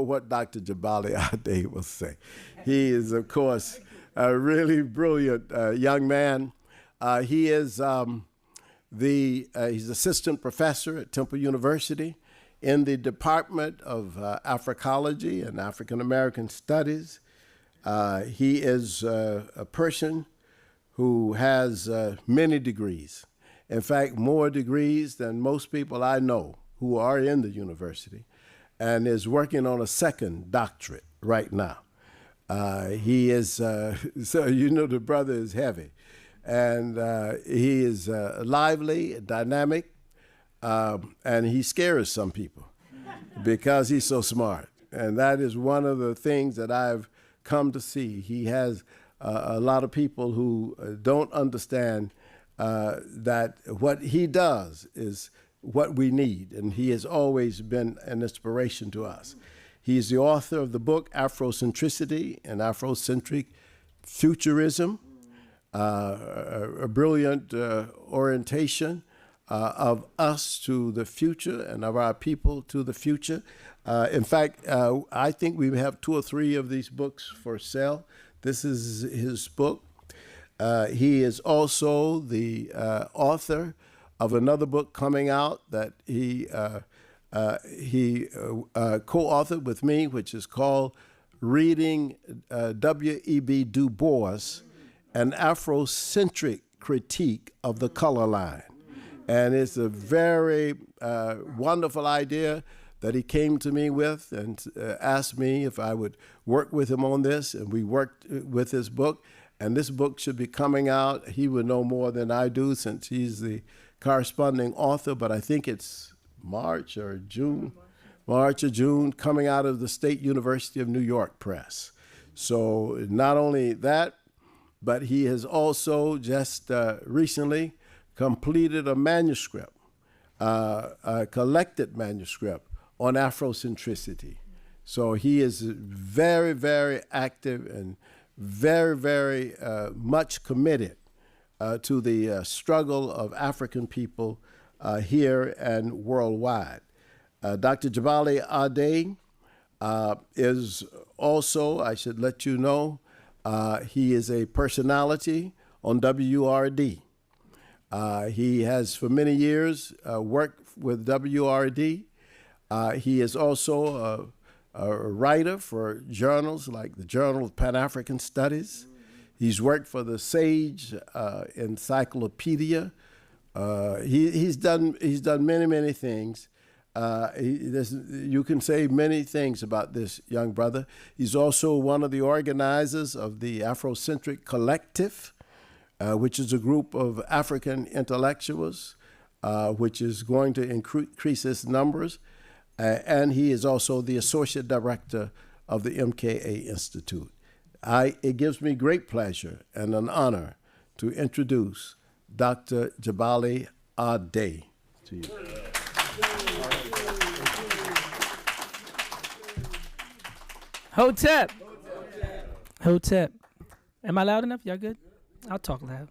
know what Dr. Jabali Ade will say. He is, of course, a really brilliant young man. He is he's assistant professor at Temple University in the Department of Africology and African American Studies. He is a person who has many degrees. In fact, more degrees than most people I know who are in the university, and is working on a second doctorate right now. He is, so you know the brother is heavy. And he is lively, dynamic, and he scares some people because he's so smart. And that is one of the things that I've come to see. He has a lot of people who don't understand that what he does is what we need, and he has always been an inspiration to us. He's the author of the book Afrocentricity and Afrocentric Futurism, a brilliant orientation of us to the future and of our people to the future. In fact, I think we have 2 or 3 of these books for sale. This is his book. He is also the author of another book coming out that he co-authored with me, which is called Reading W.E.B. Du Bois, an Afrocentric Critique of the Color Line. And it's a very wonderful idea that he came to me with and asked me if I would work with him on this, and we worked with his book. And this book should be coming out. He would know more than I do since he's the corresponding author, but I think it's March or June, coming out of the State University of New York Press. So not only that, but he has also just recently completed a manuscript, a collected manuscript on Afrocentricity. So he is very, very active and very, very much committed to the struggle of African people here and worldwide. Dr. Jabali Ade is also, I should let you know, he is a personality on WRD. He has for many years worked with WRD. He is also a writer for journals like the Journal of Pan-African Studies. He's worked for the Sage Encyclopedia. He's done many, many things. You can say many things about this young brother. He's also one of the organizers of the Afrocentric Collective, which is a group of African intellectuals, which is going to increase its numbers. And he is also the associate director of the MKA Institute. It gives me great pleasure and an honor to introduce Dr. Jabali Ade to you. Hotep. Hotep. Am I loud enough? Y'all good? I'll talk loud.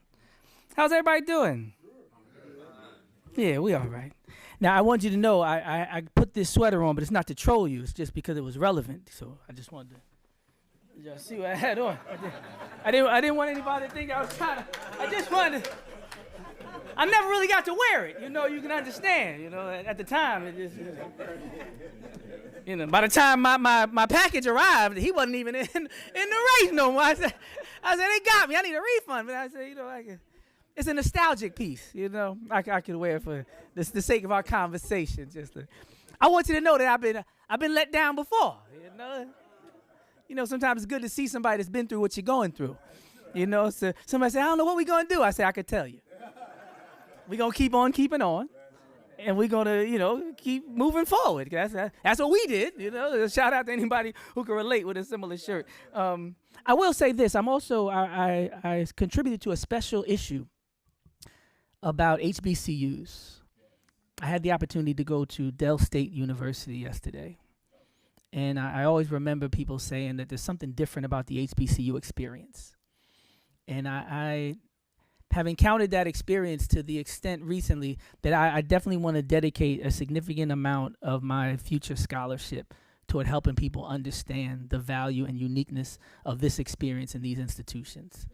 How's everybody doing? Yeah, we all right. Now, I want you to know I put this sweater on, but it's not to troll you. It's just because it was relevant. So I just wanted to y'all see what I had on. I didn't want anybody to think I was trying to. I just wanted to. I never really got to wear it. You know, you can understand. You know, at the time, it just. You know, by the time my package arrived, he wasn't even in the race no more. I said, they got me. I need a refund. But I said, you know, it's a nostalgic piece. You know, I could wear it for the sake of our conversation. I want you to know that I've been let down before. You know, sometimes it's good to see somebody that's been through what you're going through. You know, so somebody say, I don't know what we're gonna do. I say, I could tell you. We're gonna keep on keeping on. And we're going to, you know, keep moving forward. That's what we did, you know. Shout out to anybody who can relate with a similar shirt. I will say this. I'm also, I contributed to a special issue about HBCUs. I had the opportunity to go to Dell State University yesterday. And I always remember people saying that there's something different about the HBCU experience. And I have encountered that experience to the extent recently that I definitely want to dedicate a significant amount of my future scholarship toward helping people understand the value and uniqueness of this experience in these institutions.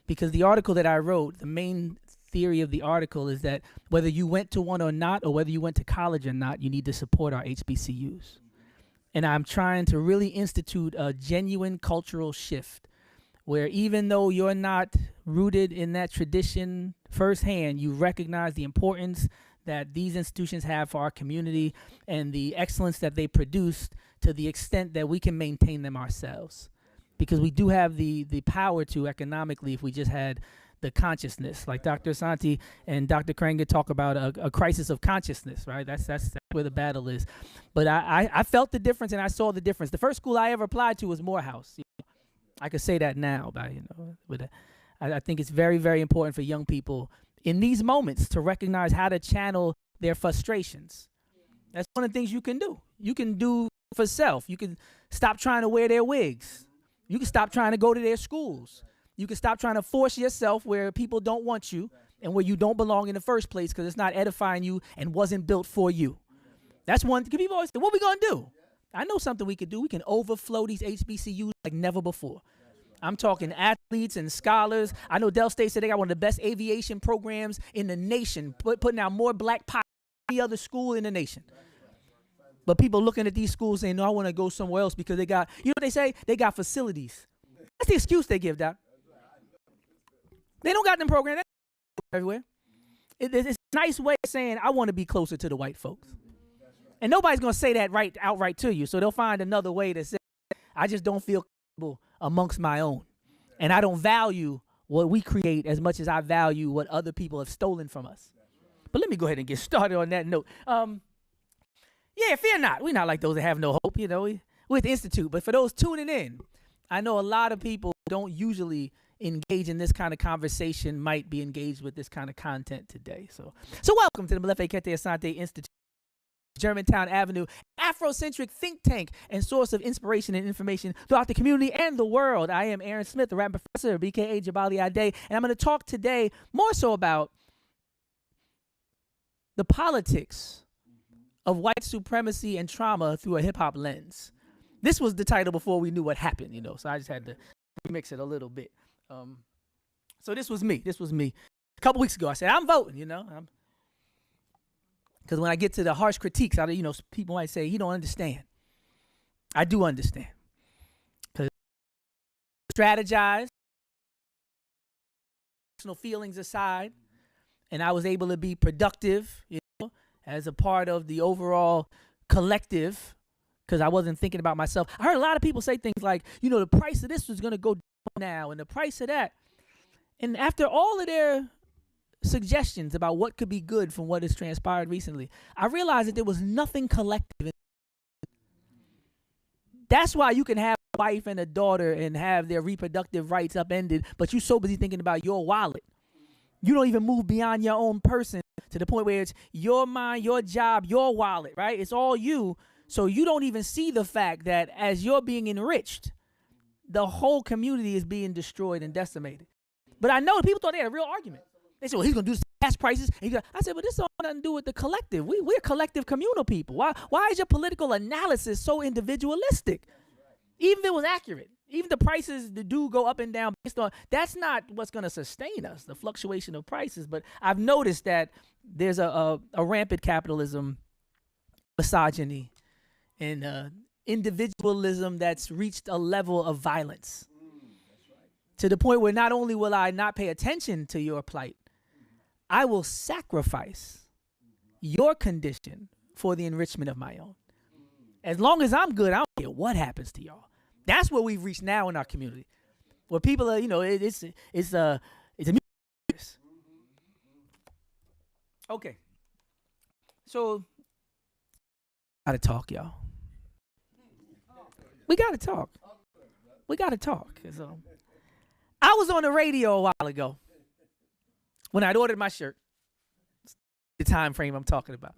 Because the article that I wrote, the main theory of the article is that whether you went to one or not, or whether you went to college or not, you need to support our HBCUs. And I'm trying to really institute a genuine cultural shift where even though you're not rooted in that tradition firsthand, you recognize the importance that these institutions have for our community and the excellence that they produce to the extent that we can maintain them ourselves. Because we do have the power to economically if we just had the consciousness. Like Dr. Santi and Dr. Krenger talk about a crisis of consciousness, right? That's where the battle is. But I felt the difference and I saw the difference. The first school I ever applied to was Morehouse. I could say that now, but I think it's very, very important for young people in these moments to recognize how to channel their frustrations. That's one of the things you can do. You can do for self. You can stop trying to wear their wigs. You can stop trying to go to their schools. You can stop trying to force yourself where people don't want you and where you don't belong in the first place because it's not edifying you and wasn't built for you. That's one thing. People always say, what are we going to do? I know something we could do. We can overflow these HBCUs like never before. I'm talking athletes and scholars. I know Del State said they got one of the best aviation programs in the nation, putting out more black pilots than any other school in the nation. But people looking at these schools saying, no, I want to go somewhere else because they got, you know what they say? They got facilities. That's the excuse they give, Doc. They don't got them programs everywhere. It's a nice way of saying, I want to be closer to the white folks. And nobody's going to say that outright to you, so they'll find another way to say, I just don't feel comfortable amongst my own. And I don't value what we create as much as I value what other people have stolen from us. But let me go ahead and get started on that note. Yeah, fear not. We're not like those that have no hope, you know. We're at the Institute. But for those tuning in, I know a lot of people don't usually engage in this kind of conversation, might be engaged with this kind of content today. So welcome to the Malefe Kete Asante Institute, Germantown Avenue, Afrocentric think tank and source of inspiration and information throughout the community and the world. I am Aaron Smith, the rap professor, BKA Jabali Ade, and I'm going to talk today more so about the politics of white supremacy and trauma through a hip-hop lens. This was the title before we knew what happened, you know, so I just had to remix it a little bit. So this was me. A couple weeks ago, I said, I'm voting, you know. Because when I get to the harsh critiques, people might say, you don't understand. I do understand. Because strategize, personal feelings aside, and I was able to be productive, you know, as a part of the overall collective, because I wasn't thinking about myself. I heard a lot of people say things like, you know, the price of this was going to go down now, and the price of that. And after all of their suggestions about what could be good from what has transpired recently, I realized that there was nothing collective. That's why you can have a wife and a daughter and have their reproductive rights upended, but you're so busy thinking about your wallet. You don't even move beyond your own person to the point where it's your mind, your job, your wallet, right? It's all you. So you don't even see the fact that as you're being enriched, the whole community is being destroyed and decimated. But I know people thought they had a real argument. They said, well, he's going to do gas prices. I said, but this all nothing to do with the collective. We're collective communal people. Why is your political analysis so individualistic? Even if it was accurate, even the prices do go up and down based on, that's not what's going to sustain us, the fluctuation of prices. But I've noticed that there's a rampant capitalism, misogyny, and individualism that's reached a level of violence. To the point where not only will I not pay attention to your plight, I will sacrifice your condition for the enrichment of my own. As long as I'm good, I don't care what happens to y'all. That's where we've reached now in our community, where people are, you know, it's a okay. So, gotta talk, y'all. We gotta talk. So, I was on the radio a while ago when I'd ordered my shirt. The time frame I'm talking about.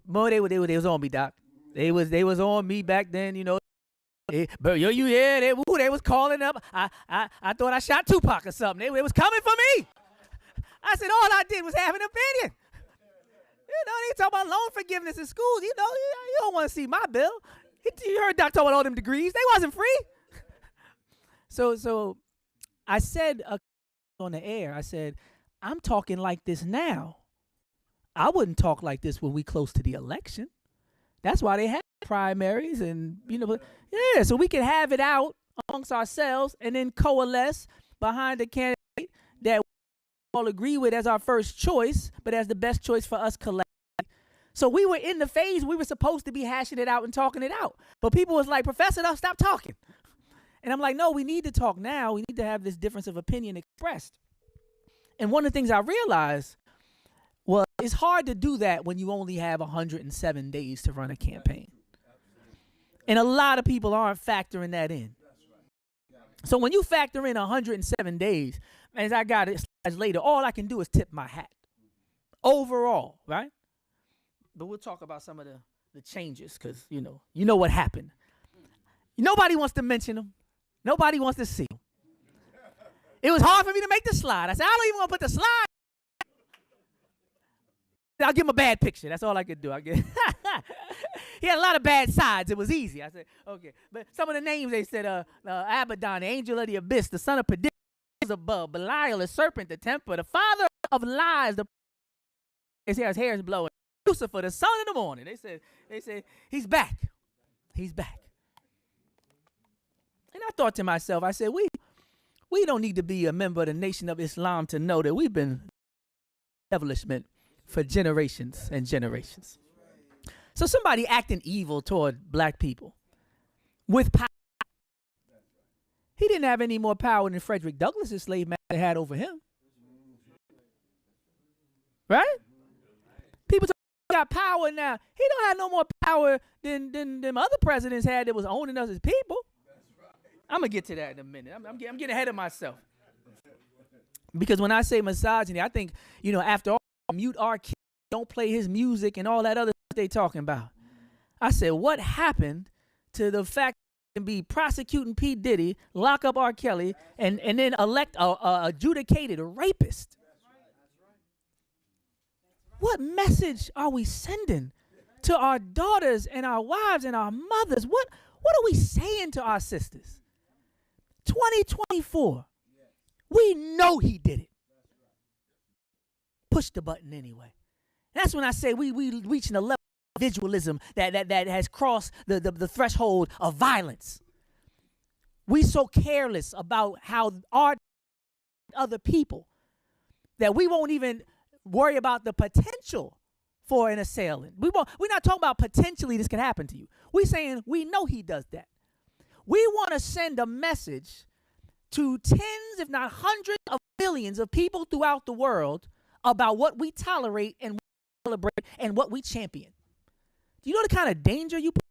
Boy, they was on me, Doc. They was on me back then, you know. But they was calling up. I thought I shot Tupac or something. They was coming for me. I said all I did was have an opinion. You know, they talk about loan forgiveness in schools. You know, you don't want to see my bill. You heard Doc talk about all them degrees. They wasn't free. So I said on the air, I said, I'm talking like this now. I wouldn't talk like this when we close to the election. That's why they have primaries and, so we can have it out amongst ourselves and then coalesce behind a candidate that we all agree with as our first choice, but as the best choice for us collectively. So we were in the phase we were supposed to be hashing it out and talking it out. But people was like, Professor, no, stop talking. And I'm like, no, we need to talk now. We need to have this difference of opinion expressed. And one of the things I realized was it's hard to do that when you only have 107 days to run a campaign. And a lot of people aren't factoring that in. So when you factor in 107 days, as I got it slides later, all I can do is tip my hat. Overall, right? But we'll talk about some of the changes because, you know what happened. Nobody wants to mention them. Nobody wants to see them. It was hard for me to make the slide. I said, I don't even want to put the slide. I'll give him a bad picture. That's all I could do. He had a lot of bad sides. It was easy. I said, okay. But some of the names they said, Abaddon, the angel of the abyss, the son of perdition above, Belial, the serpent, the temper, the father of lies, his hair is blowing. Lucifer, the son of the morning. They said, he's back. He's back. And I thought to myself, I said, we don't need to be a member of the Nation of Islam to know that we've been establishment for generations and generations. So somebody acting evil toward black people with power. He didn't have any more power than Frederick Douglass's slave master had over him. Right? People got power now. He don't have no more power than them other presidents had that was owning us as people. I'm going to get to that in a minute. I'm getting ahead of myself. Because when I say misogyny, I think, after all, mute our kids, don't play his music and all that other stuff they talking about. I said, what happened to the fact that you can be prosecuting P. Diddy, lock up R. Kelly, and then elect a adjudicated rapist? What message are we sending to our daughters and our wives and our mothers? What are we saying to our sisters? 2024. We know he did it. Push the button anyway. That's when I say we reaching a level of visualism that has crossed the threshold of violence. We so careless about how our other people that we won't even worry about the potential for an assailant. We're not talking about potentially this can happen to you. We're saying we know he does that. We want to send a message to tens, if not hundreds of millions of people throughout the world about what we tolerate and what we celebrate and what we champion. Do you know the kind of danger you put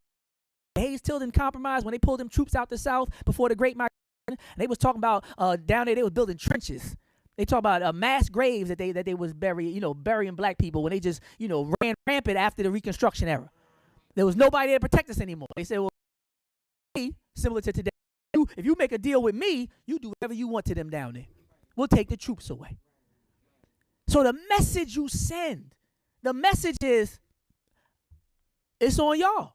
Hayes Tilden Compromise when they pulled them troops out the South before the Great Migration? And they was talking about down there they was building trenches. They talk about mass graves that they was burying black people when they just ran rampant after the Reconstruction era. There was nobody there to protect us anymore. They said, well, similar to today, if you make a deal with me, you do whatever you want to them down there. We'll take the troops away. So the message you send, the message is, it's on y'all.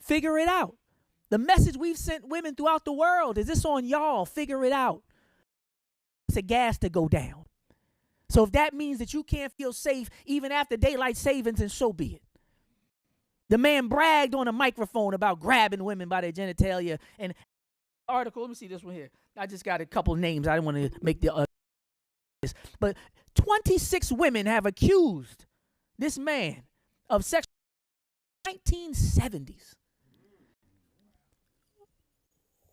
Figure it out. The message we've sent women throughout the world is, it's on y'all. Figure it out. It's a gas to go down. So if that means that you can't feel safe even after daylight savings, then so be it. The man bragged on a microphone about grabbing women by their genitalia. And article, let me see this one here. I just got a couple names. I didn't want to make the but 26 women have accused this man of sex 1970s.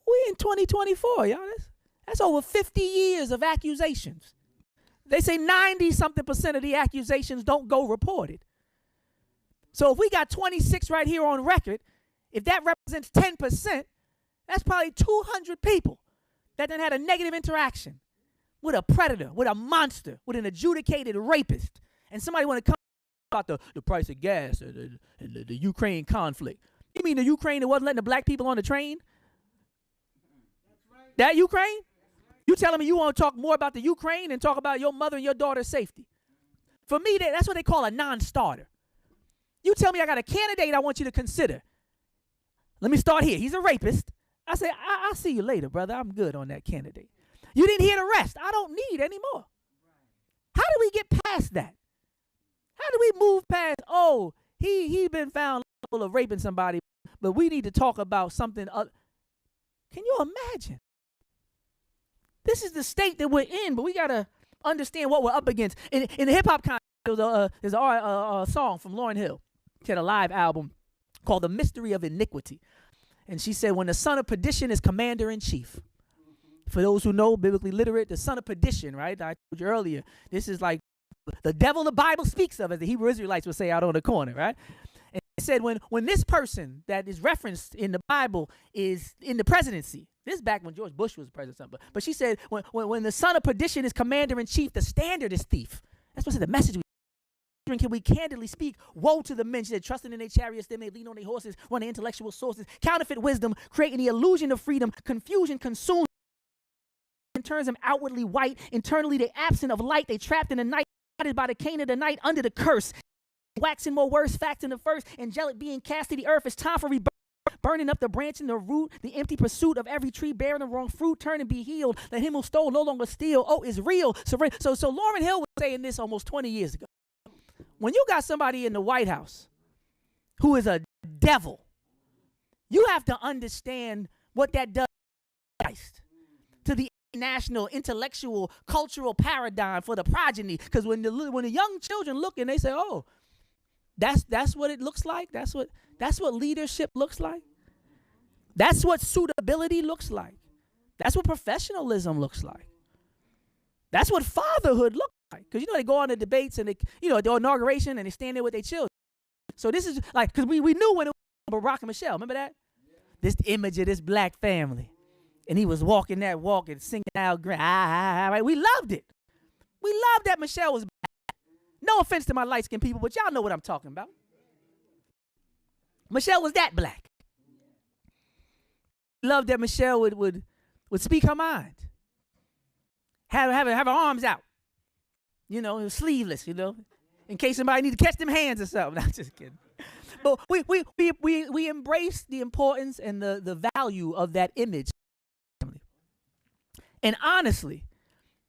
We in 2024, y'all. That's over 50 years of accusations. They say 90-something% of the accusations don't go reported. So if we got 26 right here on record, if that represents 10%, that's probably 200 people that then had a negative interaction with a predator, with a monster, with an adjudicated rapist. And somebody want to come about the price of gas and the Ukraine conflict. You mean the Ukraine that wasn't letting the black people on the train? That Ukraine? You telling me you want to talk more about the Ukraine and talk about your mother and your daughter's safety? For me, that's what they call a non-starter. You tell me I got a candidate I want you to consider. Let me start here. He's a rapist. I said, I'll see you later, brother. I'm good on that candidate. You didn't hear the rest. I don't need any more. How do we get past that? How do we move past, oh, he been found liable of raping somebody, but we need to talk about something other. Can you imagine? This is the state that we're in, but we got to understand what we're up against. In the hip-hop context, there's a song from Lauryn Hill. She had a live album called The Mystery of Iniquity. And she said, when the son of perdition is commander-in-chief. For those who know, biblically literate, the son of perdition, right? I told you earlier, this is like the devil the Bible speaks of, as the Hebrew Israelites would say out on the corner, right? And it said when this person that is referenced in the Bible is in the presidency, this is back when George Bush was president, but she said when the son of perdition is commander-in-chief, the standard is thief. That's what said the message can we candidly speak, woe to the men, she said, trusting in their chariots, they may lean on their horses, run their intellectual sources, counterfeit wisdom, creating the illusion of freedom, confusion consumes and turns them outwardly white, internally they absent of light, they trapped in the night, guided by the cane of the night, under the curse, waxing more worse, fact in the first, angelic being cast to the earth, it's time for rebirth, burning up the branch and the root, the empty pursuit of every tree bearing the wrong fruit, turn and be healed, let him who stole no longer steal, oh, it's real, so Lauryn Hill was saying this almost 20 years ago. When you got somebody in the White House who is a devil, you have to understand what that does to the national, intellectual, cultural paradigm for the progeny. Because when the young children look and they say, "Oh, that's what it looks like. That's what leadership looks like. That's what suitability looks like. That's what professionalism looks like. That's what fatherhood looks like." Because, they go on the debates and, the inauguration and they stand there with their children. So this is like, because we knew when it was Barack and Michelle. Remember that? Yeah. This image of this black family. And he was walking that walk and singing out, right? We loved it. We loved that Michelle was black. No offense to my light-skinned people, but y'all know what I'm talking about. Michelle was that black. Loved that Michelle would speak her mind. Have her arms out. Sleeveless, in case somebody need to catch them hands or something. I'm just kidding. But we embrace the importance and the value of that image. And honestly,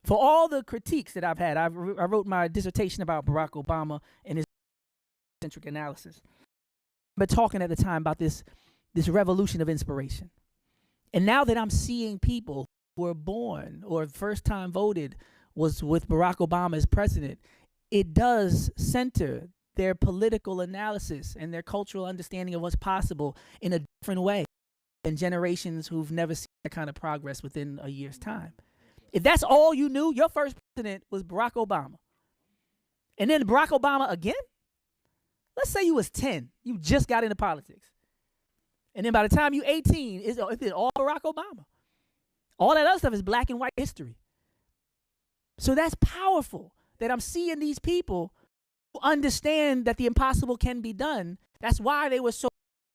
for all the critiques that I've had, I wrote my dissertation about Barack Obama and his Afrocentric analysis. But talking at the time about this revolution of inspiration. And now that I'm seeing people who were born or first time voted was with Barack Obama as president, it does center their political analysis and their cultural understanding of what's possible in a different way than generations who've never seen that kind of progress within a year's time. If that's all you knew, your first president was Barack Obama. And then Barack Obama again? Let's say you was 10. You just got into politics. And then by the time you 18, it's all Barack Obama. All that other stuff is black and white history. So that's powerful that I'm seeing these people who understand that the impossible can be done. That's why they were so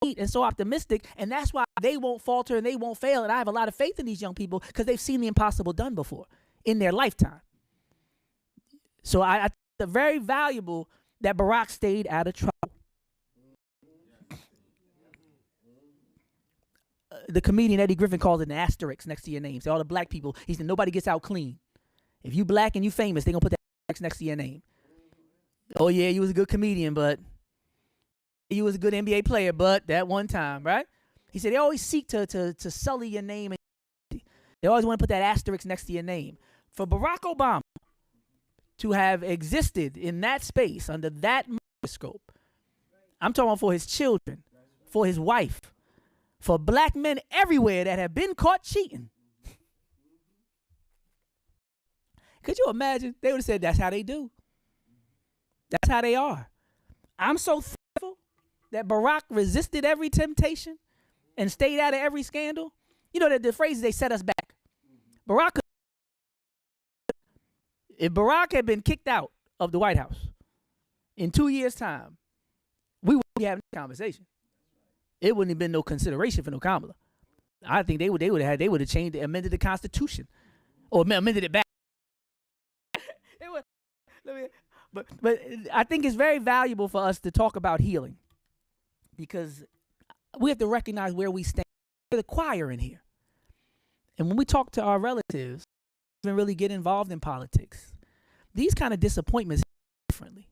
sweet and so optimistic, and that's why they won't falter and they won't fail. And I have a lot of faith in these young people because they've seen the impossible done before in their lifetime. So I think it's very valuable that Barack stayed out of trouble. The comedian Eddie Griffin calls it an asterisk next to your name. So all the black people, he said, nobody gets out clean. If you black and you famous, they're going to put that asterisk next to your name. Oh, yeah, you was a good comedian, but you was a good NBA player, but that one time, right? He said they always seek to sully your name. They always want to put that asterisk next to your name. For Barack Obama to have existed in that space under that microscope, I'm talking for his children, for his wife, for black men everywhere that have been caught cheating. Could you imagine? They would have said, that's how they do. That's how they are. I'm so thankful that Barack resisted every temptation and stayed out of every scandal. You know that the phrase, they set us back. If Barack had been kicked out of the White House in 2 years' time, we wouldn't be having this conversation. It wouldn't have been no consideration for no Kamala. I think they would have changed, amended the Constitution, or amended it back. But I think it's very valuable for us to talk about healing, because we have to recognize where we stand. We're the choir in here. And when we talk to our relatives, even really get involved in politics, these kind of disappointments differently.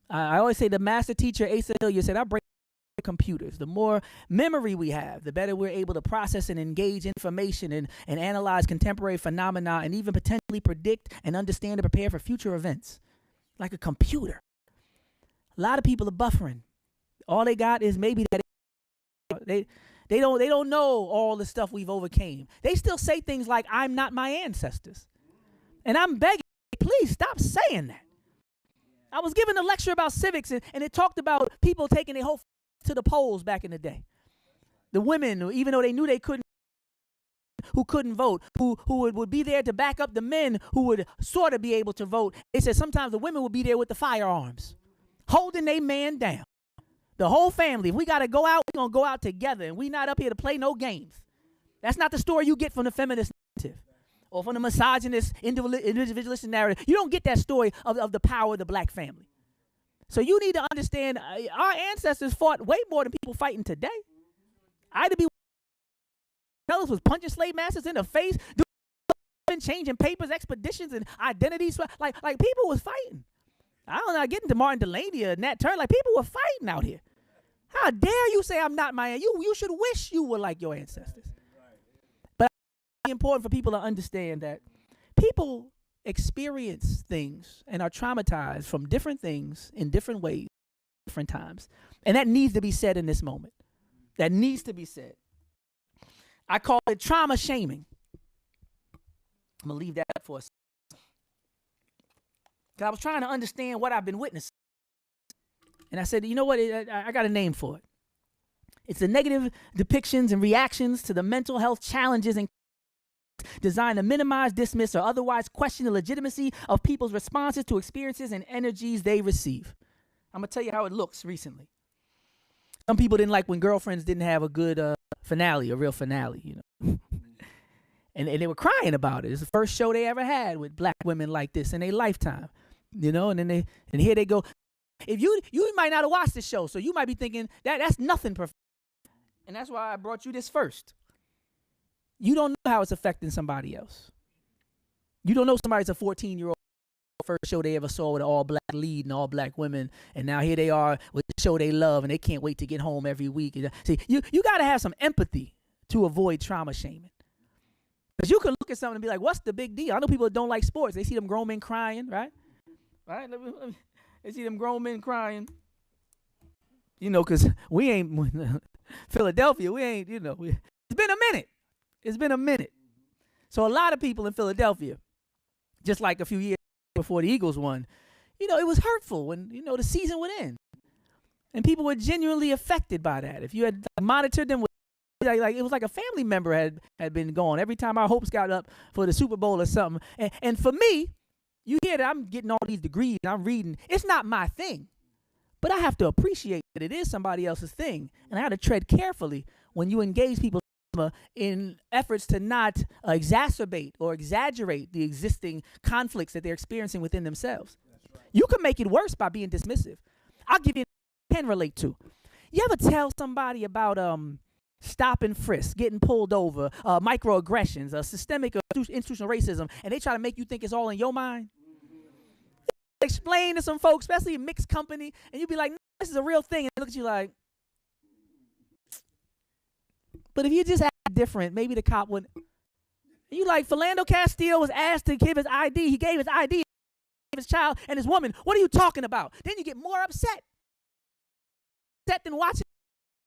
I always say the master teacher, Asa Hilliard, said, I break computers. The more memory we have, the better we're able to process and engage information and analyze contemporary phenomena and even potentially predict and understand and prepare for future events. Like a computer. A lot of people are buffering. All they got is maybe that they don't know all the stuff we've overcame. They still say things like, I'm not my ancestors. And I'm begging, please stop saying that. I was giving a lecture about civics, and it talked about people taking their whole to the polls back in the day. The women, even though they knew they couldn't, who couldn't vote, who would be there to back up the men who would sort of be able to vote. They said sometimes the women would be there with the firearms, holding their man down. The whole family, if we got to go out, we're going to go out together, and we not up here to play no games. That's not the story you get from the feminist narrative or from the misogynist, individualistic narrative. You don't get that story of the power of the black family. So you need to understand our ancestors fought way more than people fighting today. Ida B. Wells was punching slave masters in the face, doing changing papers, expeditions, and identities. Like people was fighting. I don't know, getting to Martin Delaney or Nat Turner, like people were fighting out here. How dare you say I'm not my you should wish you were like your ancestors. But it's important for people to understand that people experience things and are traumatized from different things in different ways, different times. And that needs to be said in this moment. That needs to be said. I call it trauma shaming. I'm going to leave that up for a second. Because I was trying to understand what I've been witnessing. And I said, you know what? I got a name for it. It's the negative depictions and reactions to the mental health challenges and designed to minimize, dismiss, or otherwise question the legitimacy of people's responses to experiences and energies they receive. I'm going to tell you how it looks recently. Some people didn't like when Girlfriends didn't have a good finale, a real finale, you know. and they were crying about it. It's the first show they ever had with black women like this in their lifetime, you know. And then here they go. If you might not have watched the show, so you might be thinking that's nothing perfect. And that's why I brought you this first. You don't know how it's affecting somebody else. You don't know somebody's a 14-year-old first show they ever saw with an all-black lead and all black women, and now here they are with the show they love, and they can't wait to get home every week. See, you got to have some empathy to avoid trauma shaming. Because you can look at something and be like, what's the big deal? I know people that don't like sports. They see them grown men crying, right? Right? They see them grown men crying. You know, because we ain't, Philadelphia, we ain't, you know, it's been a minute. It's been a minute. So a lot of people in Philadelphia, just like a few years before the Eagles won, you know, it was hurtful when, you know, the season would end. And people were genuinely affected by that. If you had monitored them, like it was like a family member had been gone every time our hopes got up for the Super Bowl or something. And for me, you hear that I'm getting all these degrees and I'm reading. It's not my thing. But I have to appreciate that it is somebody else's thing. And I have to tread carefully when you engage people in efforts to not exacerbate or exaggerate the existing conflicts that they're experiencing within themselves. Right. You can make it worse by being dismissive. I'll give you a can relate to. You ever tell somebody about stop and frisk, getting pulled over, microaggressions, systemic or institutional racism, and they try to make you think it's all in your mind? Explain to some folks, especially in mixed company, and you be like, no, this is a real thing. And they look at you like, but if you just act different, maybe the cop would. You like, Philando Castile was asked to give his ID. He gave his ID to his child and his woman. What are you talking about? Then you get more upset than watching.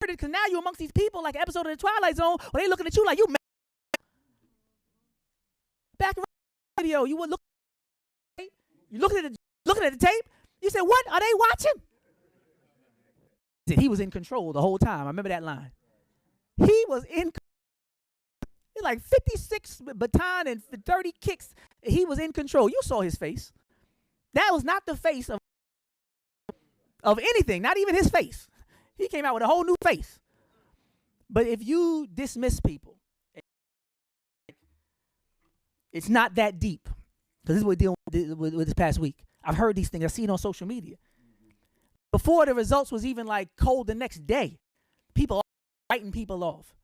Because now you're amongst these people like an episode of The Twilight Zone where they looking at you like you mad. Back around the video, you would look. You looking at the tape. You said, "What are they watching?" He was in control the whole time. I remember that line. He was in. Like 56 baton and 30 kicks. He was in control. You saw his face. That was not the face of anything. Not even his face. He came out with a whole new face. But if you dismiss people, it's not that deep. Because this is what we're dealing with this past week. I've heard these things. I've seen it on social media. Before the results was even like cold the next day, people writing people off,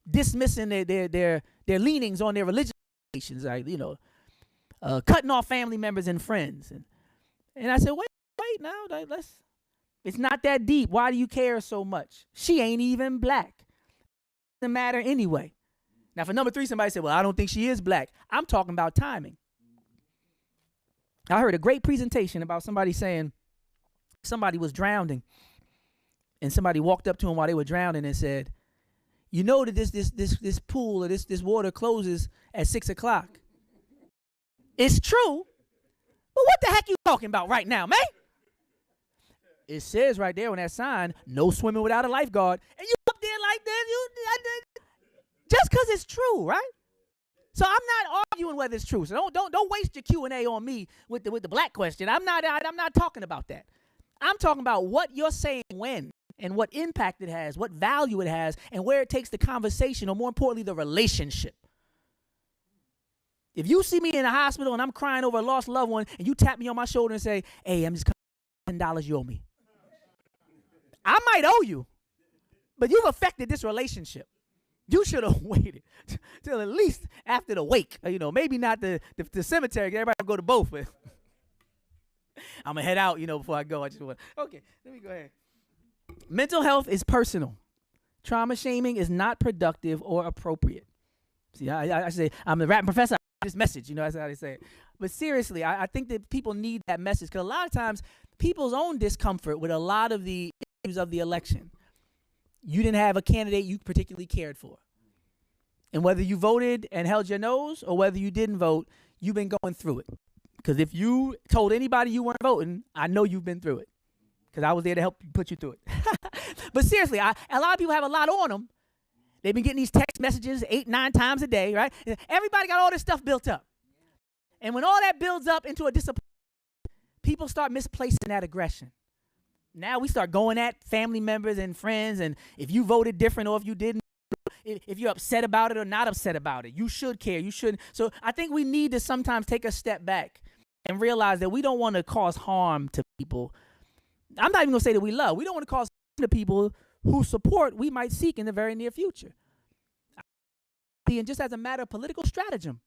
dismissing their leanings on their religious relations, like, cutting off family members and friends. And I said, wait now, it's not that deep. Why do you care so much? She ain't even black. It doesn't matter anyway. Now, for number 3, somebody said, well, I don't think she is black. I'm talking about timing. I heard a great presentation about somebody saying somebody was drowning, and somebody walked up to him while they were drowning and said, you know that this pool or this water closes at 6 o'clock. It's true, but what the heck you talking about right now, man? It says right there on that sign, no swimming without a lifeguard. And you up there like this, just because it's true, right? So I'm not arguing whether it's true. So don't waste your Q&A on me with the black question. I'm not talking about that. I'm talking about what you're saying when, and what impact it has, what value it has, and where it takes the conversation, or more importantly, the relationship. If you see me in a hospital and I'm crying over a lost loved one, and you tap me on my shoulder and say, hey, I'm just coming, $10 you owe me. I might owe you, but you've affected this relationship. You should have waited till at least after the wake. Maybe not the cemetery. Everybody will go to both. But I'm going to head out, before I go. Okay, let me go ahead. Mental health is personal. Trauma shaming is not productive or appropriate. See, I say, I'm the rap professor. This message, that's how they say it. But seriously, I think that people need that message, because a lot of times people's own discomfort with a lot of the issues of the election, you didn't have a candidate you particularly cared for. And whether you voted and held your nose or whether you didn't vote, you've been going through it. Because if you told anybody you weren't voting, I know you've been through it, because I was there to help put you through it. But seriously, a lot of people have a lot on them. They've been getting these text messages 8-9 times a day, right? Everybody got all this stuff built up. And when all that builds up into a disappointment, people start misplacing that aggression. Now we start going at family members and friends, and if you voted different or if you didn't, if you're upset about it or not upset about it, you should care. You shouldn't. So I think we need to sometimes take a step back and realize that we don't want to cause harm to people. I'm not even going to say that we love. We don't want to cause harm to people whose support we might seek in the very near future. And just as a matter of political stratagem,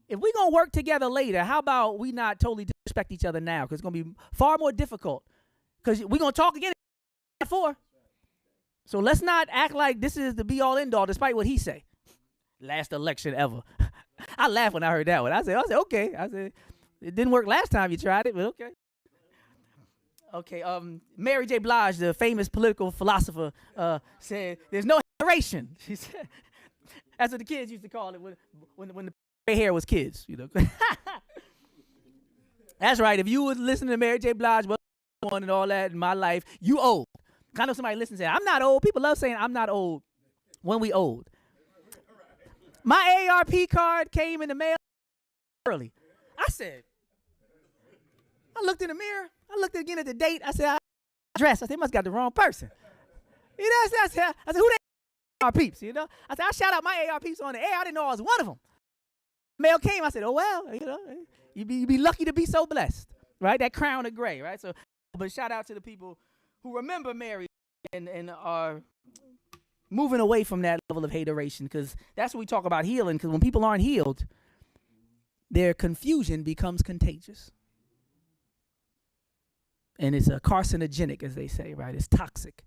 if we're going to work together later, how about we not totally disrespect each other now? Because it's going to be far more difficult. Because we're going to talk again before. So let's not act like this is the be-all, end-all, despite what he say. Last election ever. I laughed when I heard that one. I said, okay. I said, it didn't work last time you tried it, but okay. Okay, Mary J. Blige, the famous political philosopher, said, there's no hateration. She said, that's what the kids used to call it when the gray hair was kids, That's right. If you would listen to Mary J. Blige and all that in my life, you old. I know somebody listens and say, I'm not old. People love saying I'm not old when we old. My AARP card came in the mail early. I looked in the mirror. I looked again at the date. I said, I dressed. I said, must got the wrong person. I said, who they AAR peeps, I said, I shout out my AAR peeps on the air. I didn't know I was one of them. Mail came. I said, oh, well, you be lucky to be so blessed, right? That crown of gray, right? So, but shout out to the people who remember Mary and are moving away from that level of hateration, because that's what we talk about healing, because when people aren't healed, their confusion becomes contagious. And it's a carcinogenic, as they say, right? It's toxic.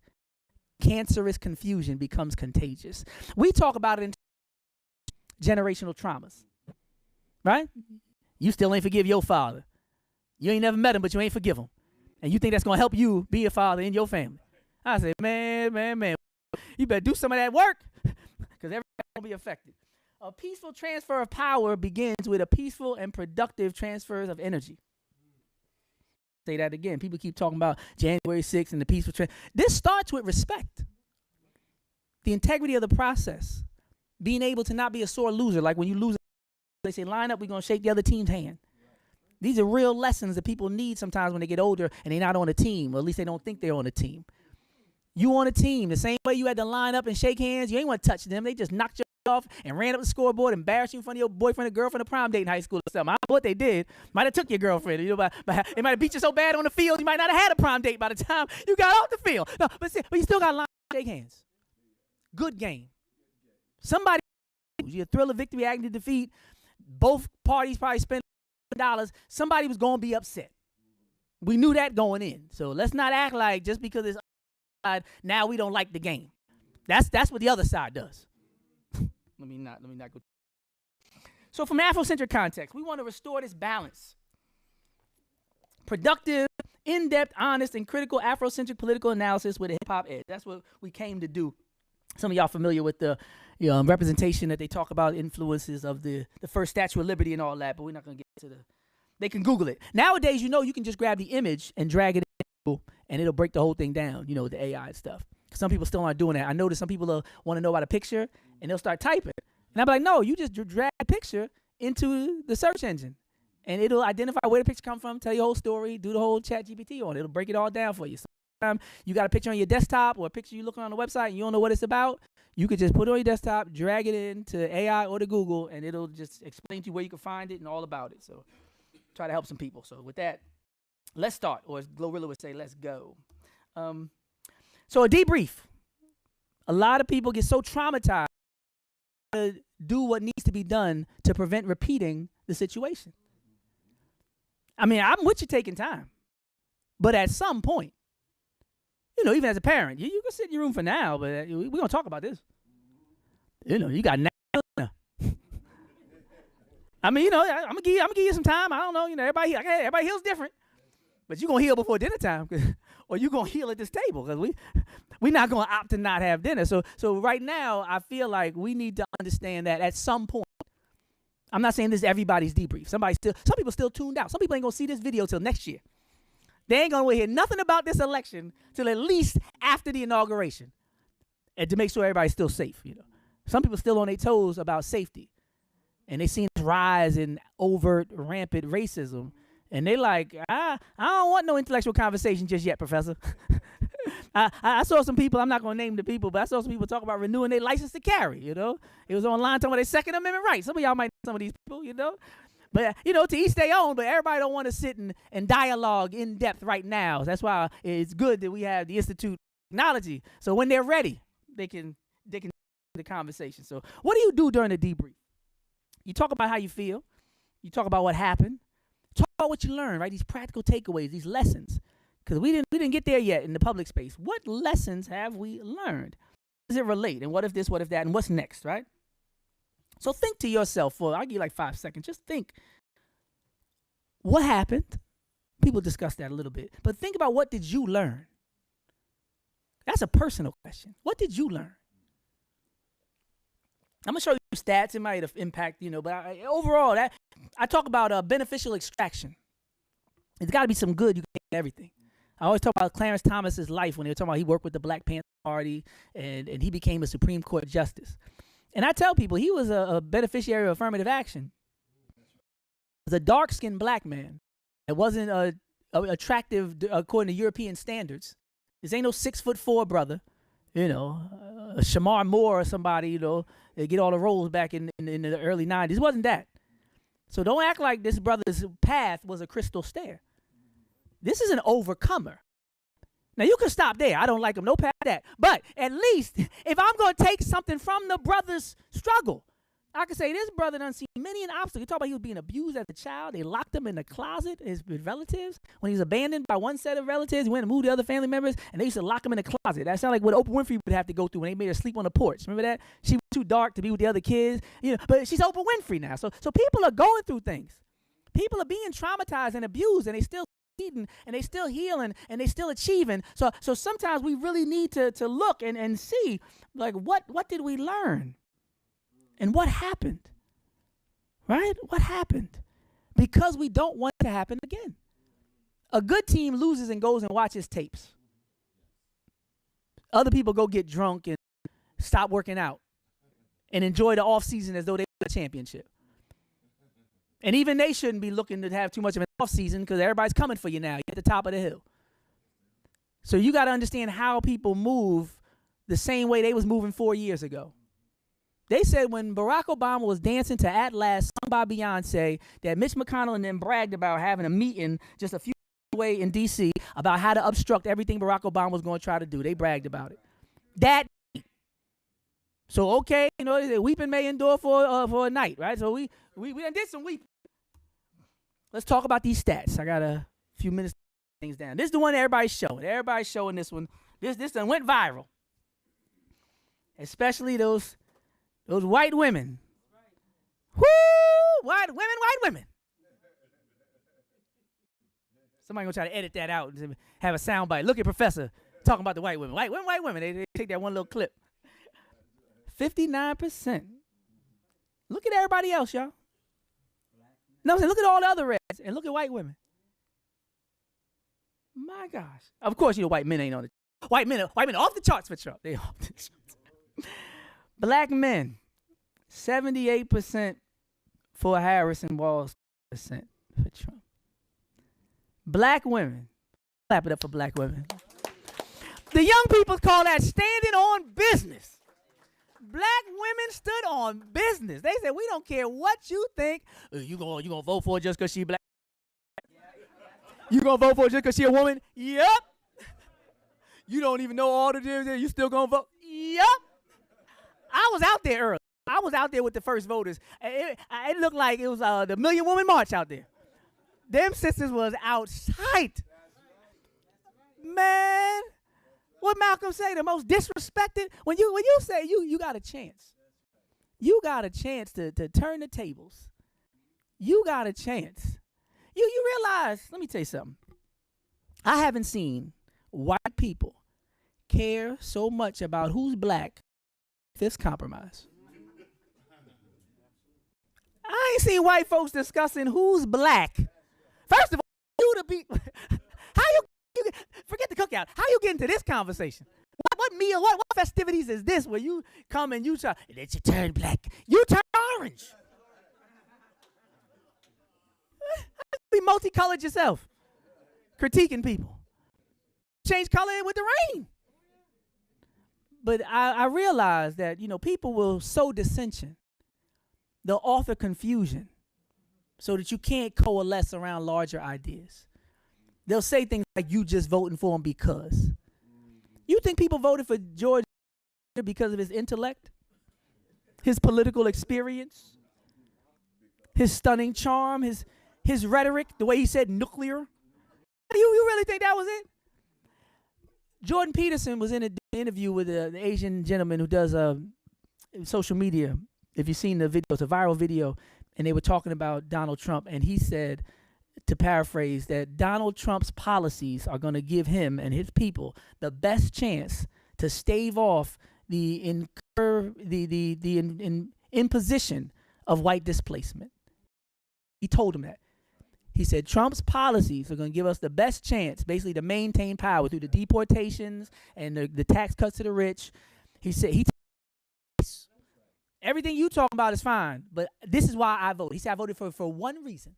Cancerous confusion becomes contagious. We talk about it in generational traumas, right? You still ain't forgive your father. You ain't never met him, but you ain't forgive him. And you think that's going to help you be a father in your family. I say, man, you better do some of that work, because everybody will be affected. A peaceful transfer of power begins with a peaceful and productive transfers of energy. Say that again. People keep talking about January 6th and the peaceful transfer. This starts with respect. The integrity of the process. Being able to not be a sore loser. Like when you lose, they say, line up, we're going to shake the other team's hand. These are real lessons that people need sometimes when they get older and they're not on a team, or at least they don't think they're on a team. You on a team, the same way you had to line up and shake hands, you ain't want to touch them. They just knocked you off and ran up the scoreboard, embarrassed you in front of your boyfriend or girlfriend at prom date in high school or something. I don't know what they did. Might have took your girlfriend. But they might have beat you so bad on the field, you might not have had a prom date by the time you got off the field. No, but you still got to line up and shake hands. good game. Somebody, you thrill of victory, agony of defeat. Both parties probably spent $1. Somebody was going to be upset. We knew that going in. So let's not act like just because it's now we don't like the game. That's what the other side does. Let me not go. So from an Afrocentric context, we want to restore this balance. Productive, in-depth, honest, and critical Afrocentric political analysis with a hip-hop edge. That's what we came to do. Some of y'all familiar with the representation that they talk about, influences of the first Statue of Liberty and all that, but we're not going to get into they can Google it. Nowadays, you can just grab the image and drag it in and it'll break the whole thing down, the AI and stuff. Some people still aren't doing that. I noticed some people want to know about a picture and they'll start typing. And I'm like, no, you just drag a picture into the search engine. And it'll identify where the picture come from, tell your whole story, do the whole chat GPT on it. It'll break it all down for you. Sometimes you got a picture on your desktop or a picture you looking on the website and you don't know what it's about. You could just put it on your desktop, drag it into AI or to Google, and it'll just explain to you where you can find it and all about it. So try to help some people. So with that, let's start. Or as Glorilla would say, let's go. So a debrief. A lot of people get so traumatized to do what needs to be done to prevent repeating the situation. I mean, I'm with you taking time. But at some point, even as a parent, you can sit in your room for now, but we're going to talk about this. You got now. I mean, I'm going to give you some time. I don't know, everybody heals different. But you're going to heal before dinner time, or you're going to heal at this table, because we're not going to opt to not have dinner. So right now, I feel like we need to understand that at some point, I'm not saying this is everybody's debrief. Some people still tuned out. Some people ain't going to see this video till next year. They ain't going to hear nothing about this election till at least after the inauguration, and to make sure everybody's still safe. Some people still on their toes about safety, and they seen this rise in overt, rampant racism, and they like, I don't want no intellectual conversation just yet, Professor. I saw some people, I'm not going to name the people, but I saw some people talk about renewing their license to carry, It was online talking about their Second Amendment rights. Some of y'all might know some of these people, But, to each their own, but everybody don't want to sit and dialogue in depth right now. That's why it's good that we have the Institute of Technology. So when they're ready, they can the conversation. So what do you do during the debrief? You talk about how you feel. You talk about what happened. Talk about what you learned, right? These practical takeaways, these lessons. Because we didn't get there yet in the public space. What lessons have we learned? Does it relate? And what if this, what if that, and what's next, right? So think to yourself I'll give you like 5 seconds. Just think, what happened? People discuss that a little bit. But think about, what did you learn? That's a personal question. What did you learn? I'm going to show you stats. It might have impact, but overall, I talk about beneficial extraction. It's got to be some good. You can get everything. I always talk about Clarence Thomas's life when they were talking about he worked with the Black Panther Party and he became a Supreme Court justice. And I tell people he was a beneficiary of affirmative action. He was a dark-skinned black man. It wasn't attractive according to European standards. This ain't no 6'4" brother, a Shamar Moore or somebody, they get all the roles back in the early 90s. It wasn't that. So don't act like this brother's path was a crystal stair. This is an overcomer. Now, you can stop there. I don't like him. No past that. But at least if I'm going to take something from the brother's struggle, I can say this brother done seen many an obstacle. You talk about he was being abused as a child. They locked him in the closet, his relatives. When he was abandoned by one set of relatives, he went and moved to other family members, and they used to lock him in the closet. That sounded like what Oprah Winfrey would have to go through when they made her sleep on the porch. Remember that? She was too dark to be with the other kids. But she's Oprah Winfrey now. So people are going through things. People are being traumatized and abused, and they still eating, and they still healing, and they still achieving. So sometimes we really need to look and see, like, what did we learn? And what happened? Right? What happened? Because we don't want it to happen again. A good team loses and goes and watches tapes. Other people go get drunk and stop working out and enjoy the off season as though they won a championship. And even they shouldn't be looking to have too much of an off season because everybody's coming for you now. You're at the top of the hill. So you got to understand how people move the same way they was moving 4 years ago. They said when Barack Obama was dancing to At Last, sung by Beyonce, that Mitch McConnell and them bragged about having a meeting just a few away in D.C. about how to obstruct everything Barack Obama was going to try to do. They bragged about it. That So okay, they say weeping may endure for a night, right? So we done did some weeping. Let's talk about these stats. I got a few minutes to get things down. This is the one everybody's showing. Everybody's showing this one. This done went viral. Especially those white women. Woo! White women. Somebody gonna try to edit that out and have a soundbite. Look at Professor talking about the white women. White women. They take that one little clip. 59%. Look at everybody else, y'all. No, I'm saying look at all the other reds and look at white women. My gosh. Of course, white men ain't on the white men off the charts for Trump. They off the charts. Black men, 78% for Harris and Walls, percent for Trump. Black women, clap it up for black women. The young people call that standing on business. Black women stood on business. They said, we don't care what you think. You gonna vote for her just because she black? You gonna vote for her just because she a woman? Yep. You don't even know all the difference. You still gonna vote? Yep. I was out there early. I was out there with the first voters. It looked like it was the Million Woman March out there. Them sisters was outside. Man, what Malcolm say? The most disrespected. When you say you got a chance, you got a chance to turn the tables. You got a chance. You realize? Let me tell you something. I haven't seen white people care so much about who's black. This compromise. I ain't seen white folks discussing who's black. First of all, you to be, how you forget the cookout. How you get into this conversation? What meal? What festivities is this where you come and you try? Let you turn black. You turn orange. Be multicolored yourself. Critiquing people. Change color with the rain. But I realize that, people will sow dissension. They'll author confusion so that you can't coalesce around larger ideas. They'll say things like you just voting for him because. You think people voted for George because of his intellect, his political experience, his stunning charm, his rhetoric, the way he said nuclear? You really think that was it? Jordan Peterson was in an interview with the Asian gentleman who does social media. If you've seen the video, it's a viral video, and they were talking about Donald Trump, and he said, to paraphrase, that Donald Trump's policies are going to give him and his people the best chance to stave off the imposition of white displacement. He told him that. He said Trump's policies are going to give us the best chance, basically, to maintain power through the deportations and the tax cuts to the rich. He said everything you talking about is fine, but this is why I voted. He said I voted for one reason,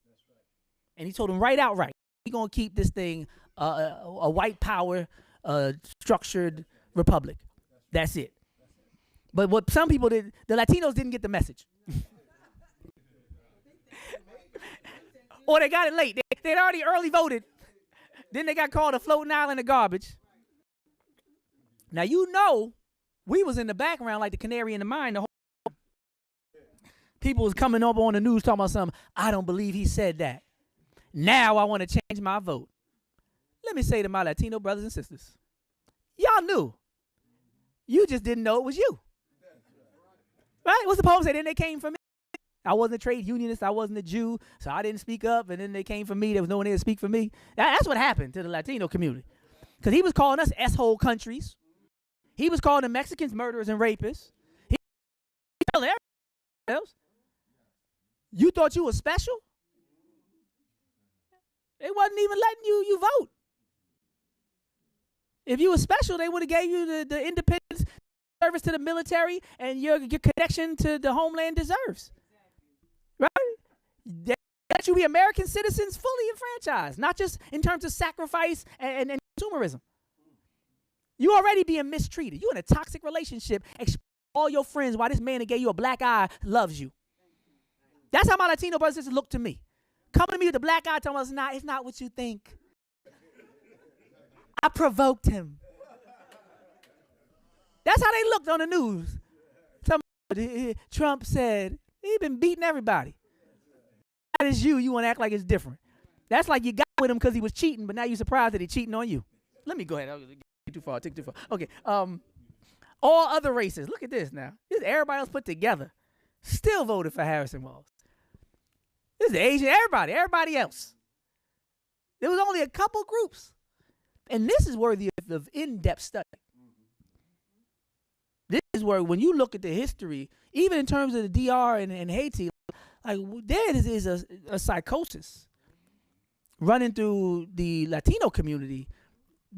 and he told him right outright, we're going to keep this thing a white power structured republic. That's it. But what some people did, the Latinos didn't get the message. Or they got it late. They'd already early voted. Then they got called a floating island of garbage. Now, we was in the background like the canary in the mine the whole time. People was coming up on the news talking about something. I don't believe he said that. Now I want to change my vote. Let me say to my Latino brothers and sisters, y'all knew. You just didn't know it was you. Right? What's the poem say? Then they came for me. I wasn't a trade unionist. I wasn't a Jew, so I didn't speak up, and then they came for me. There was no one there to speak for me. That's what happened to the Latino community. Because he was calling us S-hole countries. He was calling the Mexicans murderers and rapists. He was telling everybody else. You thought you were special? They wasn't even letting you vote. If you were special, they would have gave you the independence, service to the military, and your connection to the homeland deserves. Right? They let you be American citizens fully enfranchised, not just in terms of sacrifice and consumerism. You already being mistreated. You in a toxic relationship. All your friends, why this man that gave you a black eye loves you. That's how my Latino brothers and sisters look to me. Coming to me with a black eye, telling us, it's not what you think. I provoked him. That's how they looked on the news. Trump said, he been beating everybody. That is you. You want to act like it's different. That's like you got with him because he was cheating, but now you're surprised that he's cheating on you. Let me go ahead. I'll get too far. Take too far. Okay. All other races. Look at this now. This is everybody else put together. Still voted for Harrison Wells. This is Asian. Everybody else. There was only a couple groups. And this is worthy of in-depth study. This is where when you look at the history, even in terms of the DR and Haiti, like there is a psychosis running through the Latino community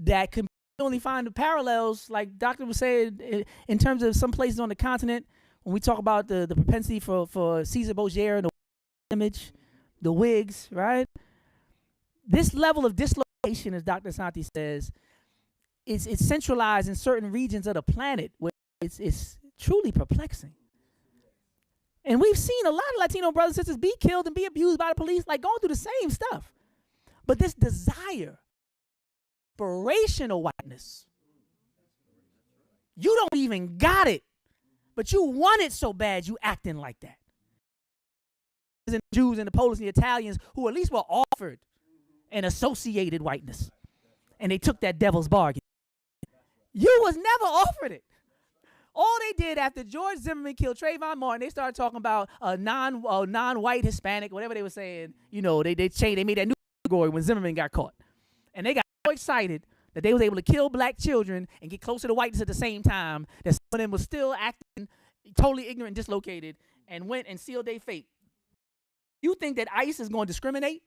that can only find the parallels, like Doctor was saying, in terms of some places on the continent, when we talk about the propensity for Caesar Borgia and the image, the wigs, right? This level of dislocation, as Dr. Santi says, it's centralized in certain regions of the planet where it's truly perplexing. And we've seen a lot of Latino brothers and sisters be killed and be abused by the police, like going through the same stuff. But this desire, aspirational whiteness, you don't even got it, but you want it so bad you acting like that. And the Jews and the Polish and the Italians who at least were offered an associated whiteness, and they took that devil's bargain. You was never offered it. All they did after George Zimmerman killed Trayvon Martin, they started talking about non-white Hispanic, whatever they were saying. You know, they made that new category when Zimmerman got caught. And they got so excited that they was able to kill black children and get closer to whiteness at the same time that some of them was still acting totally ignorant and dislocated and went and sealed their fate. You think that ICE is going to discriminate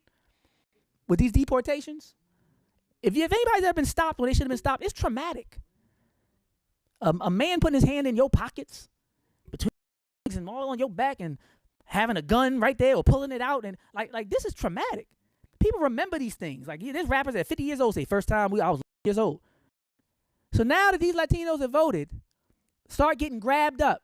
with these deportations? If anybody's ever been stopped when they should have been stopped, it's traumatic. A man putting his hand in your pockets, between your legs and all on your back, and having a gun right there or pulling it out, and like this is traumatic. People remember these things. Like there's rappers at 50 years old say, first time I was years old. So now that these Latinos have voted, start getting grabbed up,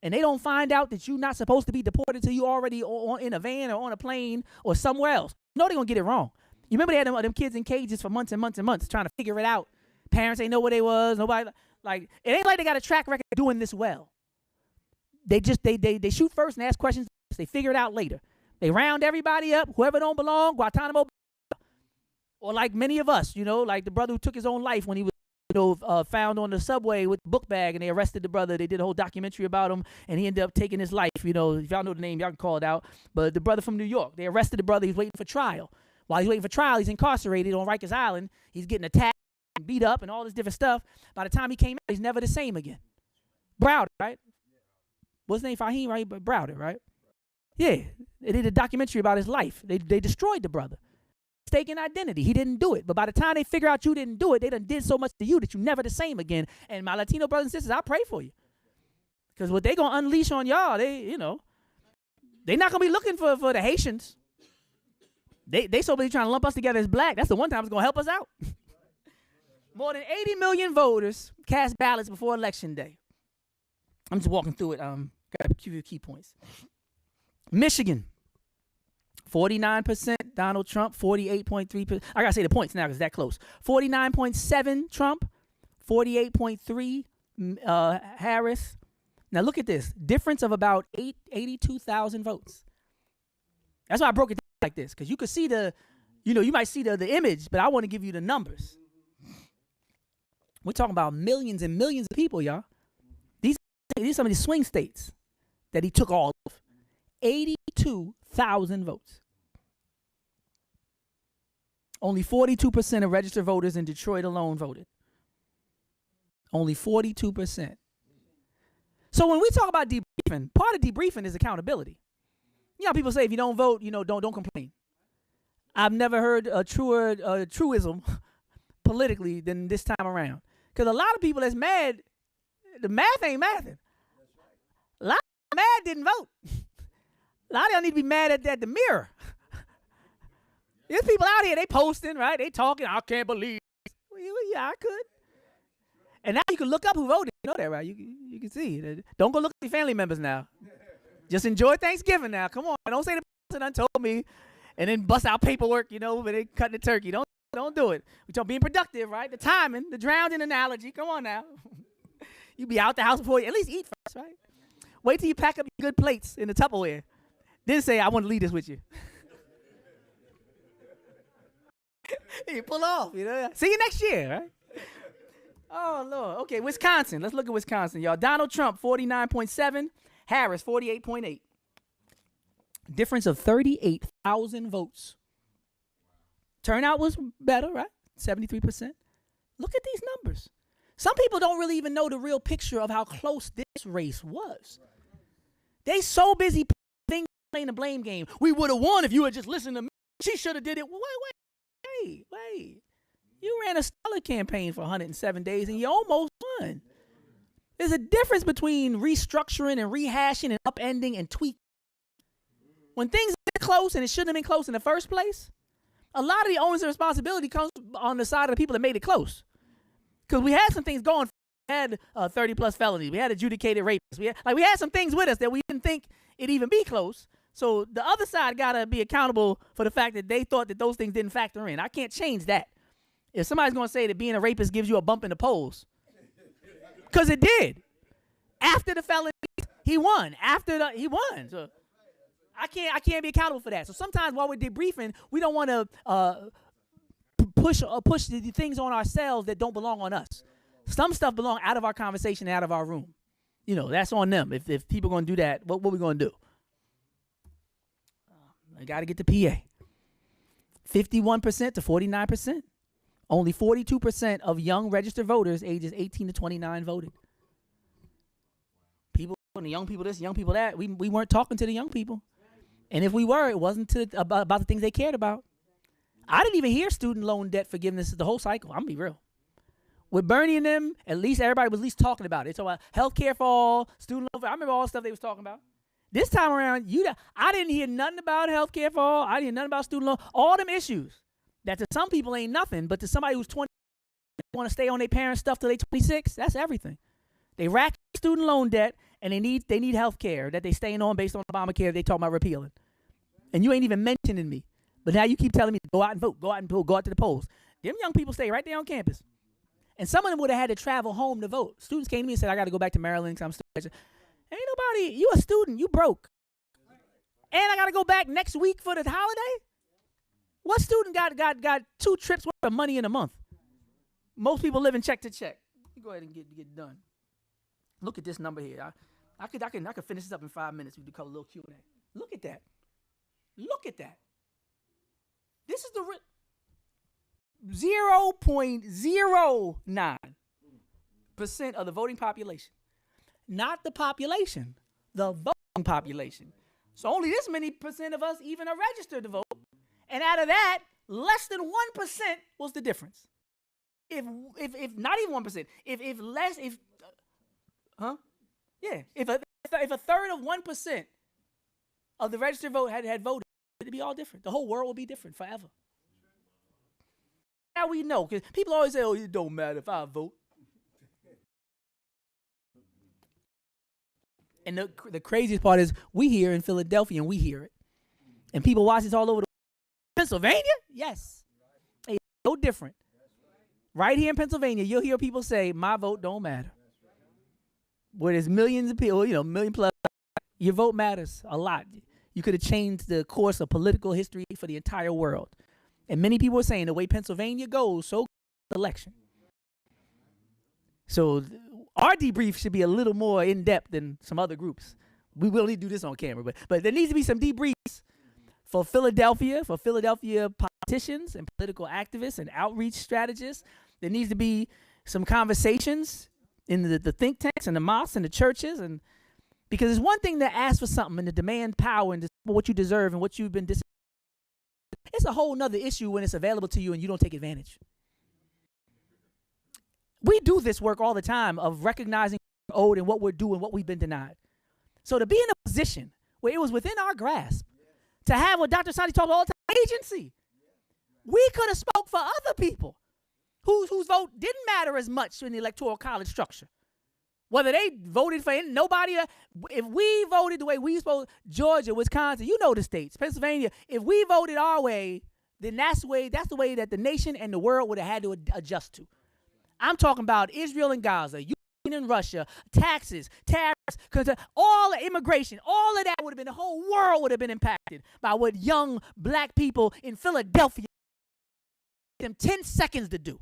and they don't find out that you're not supposed to be deported till you already in a van or on a plane or somewhere else. You know they're going to get it wrong. You remember they had them kids in cages for months and months and months trying to figure it out. Parents ain't know where they was. Nobody, like, it ain't like they got a track record of doing this well. They shoot first and ask questions. They figure it out later. They round everybody up. Whoever don't belong, Guantanamo. Or like many of us, like the brother who took his own life when he was found on the subway with the book bag, and they arrested the brother. They did a whole documentary about him, and he ended up taking his life. If y'all know the name, y'all can call it out. But the brother from New York, they arrested the brother. He's waiting for trial. While he's waiting for trial, he's incarcerated on Rikers Island. He's getting attacked and beat up and all this different stuff. By the time he came out, he's never the same again. Browder, right? What's his name? Fahim, right? But Browder, right? Yeah. They did a documentary about his life. They destroyed the brother. Mistaken identity. He didn't do it. But by the time they figure out you didn't do it, they done did so much to you that you're never the same again. And my Latino brothers and sisters, I pray for you. Because what they going to unleash on y'all, they're not going to be looking for the Haitians. They so busy trying to lump us together as black. That's the one time it's going to help us out. More than 80 million voters cast ballots before Election Day. I'm just walking through it. Got a few key points. Michigan, 49% Donald Trump, 48.3%. I got to say the points now because it's that close. 49.7 Trump, 48.3 Harris. Now look at this. Difference of about 82,000 votes. That's why I broke it down like this, because you could see you might see the image, but I want to give you the numbers. We're talking about millions and millions of people, y'all. These are some of these swing states that he took all of. 82,000 votes. Only 42% of registered voters in Detroit alone voted. Only 42%. So when we talk about debriefing, part of debriefing is accountability. People say if you don't vote, don't complain. I've never heard a truer truism politically than this time around. Because a lot of people that's mad, the math ain't mathing. A lot of mad didn't vote. A lot of y'all need to be mad at the mirror. There's people out here, they posting, right? They talking, I can't believe. Well, yeah, I could. And now you can look up who voted. You know that, right? You can see. Don't go look at your family members now. Just enjoy Thanksgiving now. Come on. Don't say the person done told me and then bust out paperwork, but they cutting the turkey. Don't do it. We're talking being productive, right? The timing, the drowning analogy. Come on now. You be out the house before you at least eat first, right? Wait till you pack up your good plates in the Tupperware. Then say, I want to leave this with you. You pull off, you know. See you next year, right? Oh, Lord. Okay, Wisconsin. Let's look at Wisconsin, y'all. Donald Trump, 49.7. Harris, 48.8. Difference of 38,000 votes. Turnout was better, right? 73%. Look at these numbers. Some people don't really even know the real picture of how close this race was. They so busy playing the blame game. We would have won if you had just listened to me. She should have did it. Wait. You ran a stellar campaign for 107 days and you almost won. There's a difference between restructuring and rehashing and upending and tweaking. When things are close and it shouldn't have been close in the first place, a lot of the onus and responsibility comes on the side of the people that made it close. Because we had some things going. We had 30 plus felonies. We had adjudicated rapists. We had some things with us that we didn't think it'd even be close. So the other side got to be accountable for the fact that they thought that those things didn't factor in. I can't change that. If somebody's going to say that being a rapist gives you a bump in the polls, because it did. After the felony, he won. He won. So I can't be accountable for that. So sometimes while we're debriefing, we don't want to push the things on ourselves that don't belong on us. Some stuff belong out of our conversation, out of our room. You know, that's on them. If people are going to do that, what we going to do? I got to get the PA. 51% to 49%. Only 42% of young registered voters ages 18 to 29 voted. People, the young people this, young people that, we weren't talking to the young people. And if we were, it wasn't about the things they cared about. I didn't even hear student loan debt forgiveness the whole cycle. I'm going to be real. With Bernie and them, at least everybody was at least talking about it. They talking about health care for all, student loan. I remember all the stuff they was talking about. This time around, I didn't hear nothing about health care for all. I didn't hear nothing about student loan. All them issues that to some people ain't nothing, but to somebody who's 20 want to stay on their parents' stuff till they 26, that's everything. They rack student loan debt, and they need health care that they staying on based on Obamacare they talking about repealing. And you ain't even mentioning me. But now you keep telling me to go out and vote, go out to the polls. Them young people stay right there on campus. And some of them would have had to travel home to vote. Students came to me and said, I got to go back to Maryland because I'm still. Ain't nobody, you a student, you broke. And I got to go back next week for the holiday? What student got 2 trips worth of money in a month? Most people living check to check. You go ahead and get done. Look at this number here. I could finish this up in 5 minutes. We do a little Q&A. Look at that. Look at that. This is the 0.09% of the voting population. Not the population, the voting population. So only this many percent of us even are registered to vote. And out of that, less than 1% was the difference. If not even 1%, if a third of 1% of the registered vote had voted, it'd be all different. The whole world would be different forever. Now we know, because people always say, oh, it don't matter if I vote. And the craziest part is we here in Philadelphia and we hear it. And people watch this all over the Pennsylvania? Yes. Hey, no different. Right here in Pennsylvania, you'll hear people say, my vote don't matter. Where there's millions of people, million plus, your vote matters a lot. You could have changed the course of political history for the entire world. And many people are saying the way Pennsylvania goes, so the election. So our debrief should be a little more in-depth than some other groups. We will need to do this on camera, but there needs to be some debriefs for Philadelphia politicians and political activists and outreach strategists. There needs to be some conversations in the think tanks and the mosques and the churches, and because it's one thing to ask for something and to demand power and to what you deserve and what you've been it's a whole nother issue when it's available to you and you don't take advantage. We do this work all the time of recognizing what we're owed and what we're doing, what we've been denied. So to be in a position where it was within our grasp to have what Dr. Santi talked about all the time, agency, we could have spoke for other people whose vote didn't matter as much in the electoral college structure. Whether they voted for nobody, if we voted the way we supposed, Georgia, Wisconsin, you know the states, Pennsylvania, if we voted our way, then that's the way that the nation and the world would have had to adjust to. I'm talking about Israel and Gaza. You in Russia, taxes, tariffs, all the immigration, all of that would have been, the whole world would have been impacted by what young black people in Philadelphia them 10 seconds to do.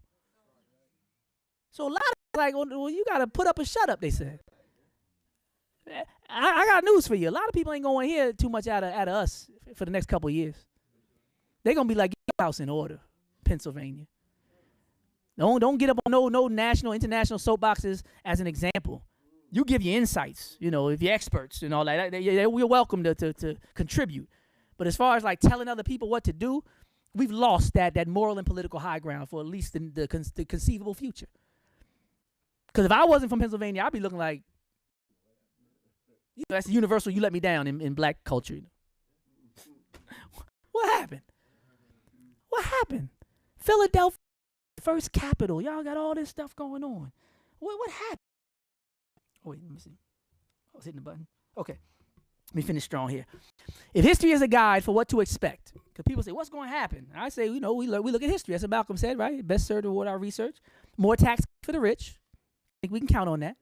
So a lot of like, well, you got to put up or shut up, they said. I got news for you. A lot of people ain't going to hear too much out of us for the next couple of years. They're going to be like, get your house in order, Pennsylvania. Don't get up on no national, international soapboxes as an example. You give your insights, if you're experts and all that. We're welcome to contribute. But as far as like telling other people what to do, we've lost that moral and political high ground for at least the conceivable future. Because if I wasn't from Pennsylvania, I'd be looking like, that's universal, you let me down in black culture. What happened? What happened? Philadelphia, first capital. Y'all got all this stuff going on. What happened? Oh, wait, let me see. I was hitting the button. Okay. Let me finish strong here. If history is a guide for what to expect, because people say, what's going to happen? I say, we look at history. That's what Malcolm said, right? Best served to reward our research. More tax for the rich. I think we can count on that.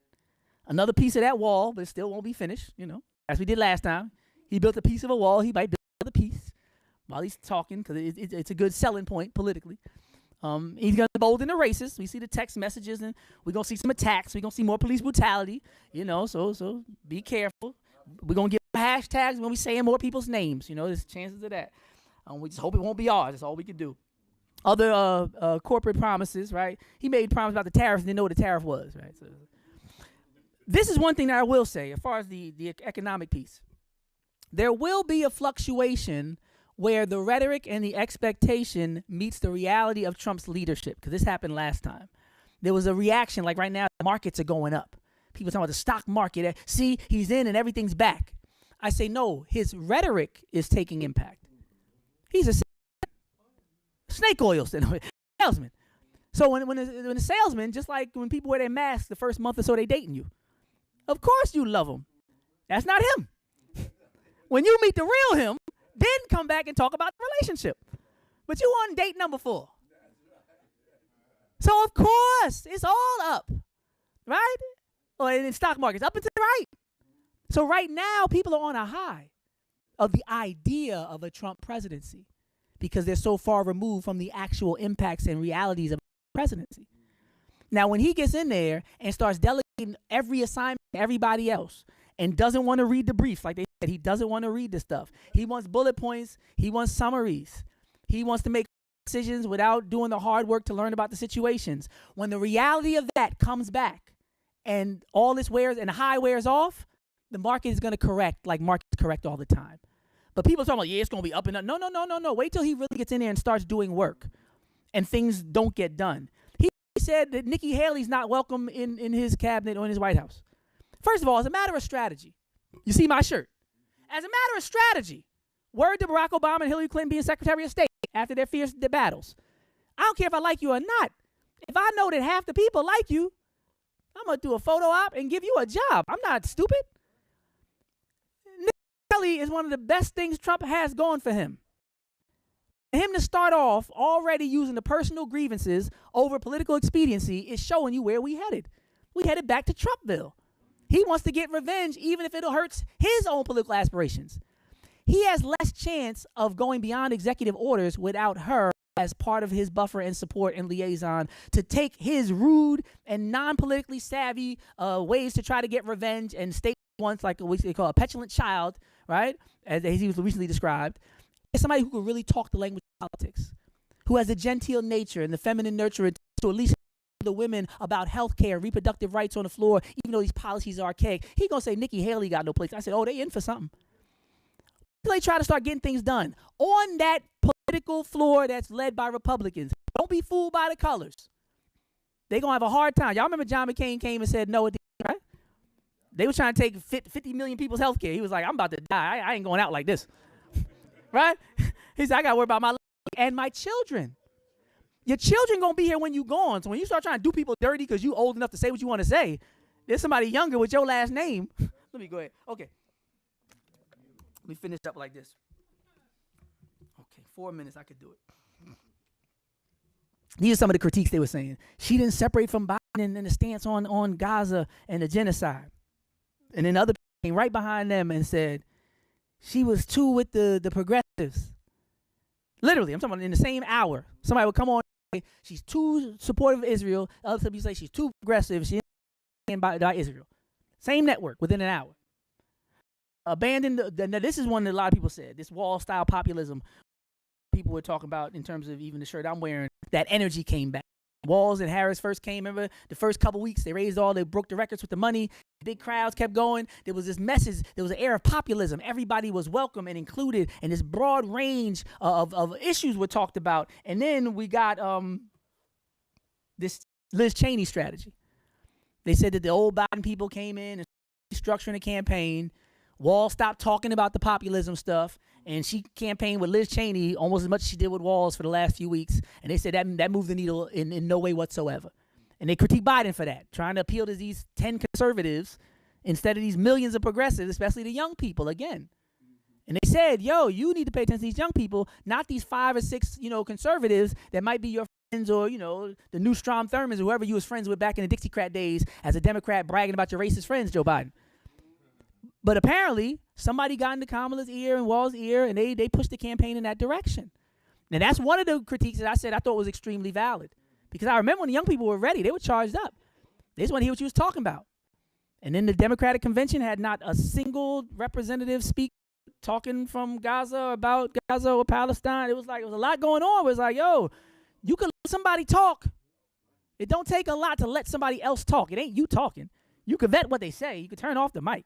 Another piece of that wall, but it still won't be finished, as we did last time. He built a piece of a wall. He might build another piece while he's talking, because it's a good selling point politically. He's going to embolden the racists. We see the text messages, and we're going to see some attacks. We're going to see more police brutality, so be careful. We're going to get hashtags when we saying more people's names. There's chances of that. We just hope it won't be ours. That's all we can do. Other corporate promises, right? He made promises about the tariffs and didn't know what the tariff was, right? So, this is one thing that I will say as far as the economic piece. There will be a fluctuation where the rhetoric and the expectation meets the reality of Trump's leadership, because this happened last time. There was a reaction, like right now, the markets are going up. People talking about the stock market. See, he's in and everything's back. I say, no, his rhetoric is taking impact. He's a snake oil salesman. So when the salesman, just like when people wear their masks the first month or so they dating you, of course you love him. That's not him. When you meet the real him, then come back and talk about the relationship. But you on date number 4. So of course, it's all up, right? Or in stock markets, up and to the right. So right now, people are on a high of the idea of a Trump presidency because they're so far removed from the actual impacts and realities of presidency. Now, when he gets in there and starts delegating every assignment to everybody else and doesn't want to read the briefs, like they said, he doesn't want to read the stuff. He wants bullet points. He wants summaries. He wants to make decisions without doing the hard work to learn about the situations. When the reality of that comes back and all this wears and the high wears off, the market is going to correct like markets correct all the time. But people are talking about, yeah, it's going to be up and up. No. Wait till he really gets in there and starts doing work and things don't get done. He said that Nikki Haley's not welcome in his cabinet or in his White House. First of all, it's a matter of strategy. You see my shirt. As a matter of strategy, word to Barack Obama and Hillary Clinton being Secretary of State after their fierce battles. I don't care if I like you or not. If I know that half the people like you, I'm going to do a photo op and give you a job. I'm not stupid. Nikki Haley is one of the best things Trump has going for him. And him to start off already using the personal grievances over political expediency is showing you where we headed. We headed back to Trumpville. He wants to get revenge even if it hurts his own political aspirations. He has less chance of going beyond executive orders without her as part of his buffer and support and liaison to take his rude and non-politically savvy ways to try to get revenge and state once like what they call a petulant child, right, as he was recently described, is somebody who can really talk the language of politics, who has a genteel nature and the feminine nurture to at least the women about health care, reproductive rights on the floor, even though these policies are archaic. He gonna say Nikki Haley got no place. I said, oh, they in for something. They try to start getting things done on that political floor that's led by Republicans. Don't be fooled by the colors. They gonna have a hard time. Y'all remember John McCain came and said no at the end, right? They were trying to take 50 million people's health care. He was like, I'm about to die. I ain't going out like this. Right? He said, I gotta worry about my life and my children. Your children gonna be here when you gone. So when you start trying to do people dirty because you old enough to say what you want to say, there's somebody younger with your last name. Let me go ahead. Okay. Let me finish up like this. Okay, 4 minutes, I could do it. These are some of the critiques they were saying. She didn't separate from Biden. and the stance on Gaza and the genocide. And then other people came right behind them and said, she was too with the progressives. Literally, I'm talking about in the same hour. Somebody would come on, she's too supportive of Israel. Other people say she's too progressive. She's by Israel. Same network within an hour. Abandoned. Now this is one that a lot of people said. This wall-style populism people were talking about in terms of even the shirt I'm wearing. That energy came back. Walls and Harris first came. Remember the first couple weeks they broke the records with the money. Big crowds kept going. There was this message. There was an air of populism. Everybody was welcome and included, and this broad range of issues were talked about. And then we got this Liz Cheney strategy. They said that the old Biden people came in and structuring a campaign. Wall stopped talking about the populism stuff, and she campaigned with Liz Cheney almost as much as she did with Walls for the last few weeks. And they said that moved the needle in no way whatsoever. And they critiqued Biden for that, trying to appeal to these 10 conservatives instead of these millions of progressives, especially the young people again. And they said, yo, you need to pay attention to these young people, not these 5 or 6, conservatives that might be your friends or, the new Strom Thurmonds or whoever you was friends with back in the Dixiecrat days as a Democrat bragging about your racist friends, Joe Biden. But apparently, somebody got into Kamala's ear and Wall's ear, and they pushed the campaign in that direction. And that's one of the critiques that I said I thought was extremely valid. Because I remember when the young people were ready, they were charged up. They just want to hear what you was talking about. And then the Democratic Convention had not a single representative speak talking from Gaza or about Gaza or Palestine. It was a lot going on. It was like, yo, you can let somebody talk. It don't take a lot to let somebody else talk. It ain't you talking. You can vet what they say. You can turn off the mic.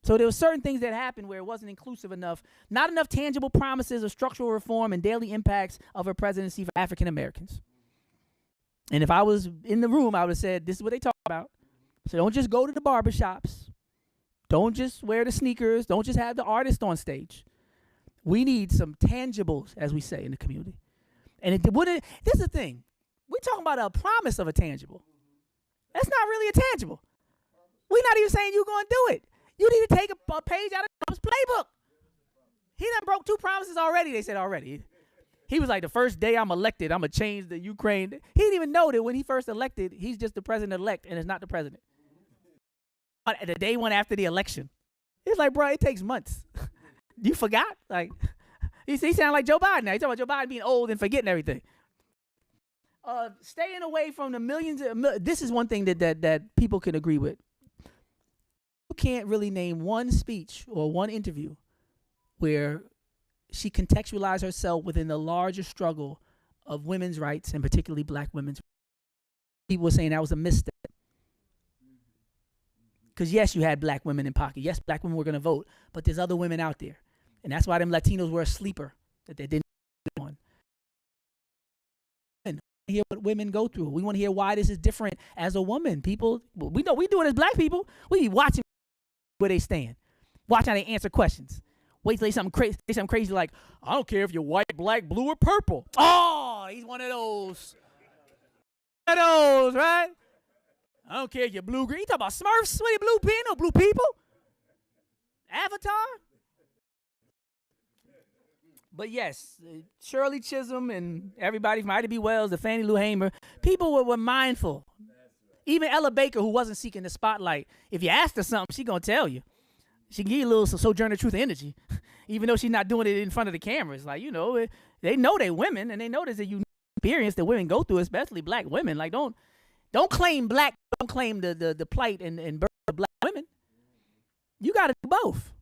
So there were certain things that happened where it wasn't inclusive enough, not enough tangible promises of structural reform and daily impacts of her presidency for African Americans. And if I was in the room, I would have said, this is what they talk about. So don't just go to the barbershops. Don't just wear the sneakers. Don't just have the artist on stage. We need some tangibles, as we say in the community. And this is the thing. We're talking about a promise of a tangible. That's not really a tangible. We're not even saying you're going to do it. You need to take a page out of Trump's playbook. He done broke 2 promises already, they said already. He was like, the first day I'm elected, I'm going to change the Ukraine. He didn't even know that when he first elected, he's just the president-elect and is not the president. But the day one after the election, he's like, bro, it takes months. You forgot? Like, he sound like Joe Biden now. He's talking about Joe Biden being old and forgetting everything. Staying away from the millions. This is one thing that people can agree with. You can't really name one speech or one interview where she contextualized herself within the larger struggle of women's rights and particularly black women's rights. People were saying that was a misstep. Because yes, you had black women in pocket. Yes, black women were going to vote, but there's other women out there. And that's why them Latinos were a sleeper, that they didn't on. We want to hear what women go through. We want to hear why this is different as a woman. People, we know we do it as black people. We be watching where they stand. Watch how they answer questions. Wait till they say something crazy like, I don't care if you're white, black, blue, or purple. Oh, he's one of those. One of those, right? I don't care if you're blue, green. You talking about Smurfs? What are you, blue pen or blue people? Avatar? But yes, Shirley Chisholm and everybody from Ida B. Wells to Fannie Lou Hamer, people were mindful. Even Ella Baker, who wasn't seeking the spotlight, if you asked her something, she going to tell you. She can give you a little Sojourner Truth energy, even though she's not doing it in front of the cameras. Like, they know they're women, and they know there's a unique experience that women go through, especially black women. Like, don't claim black, don't claim the plight and burden of black women. You got to do both.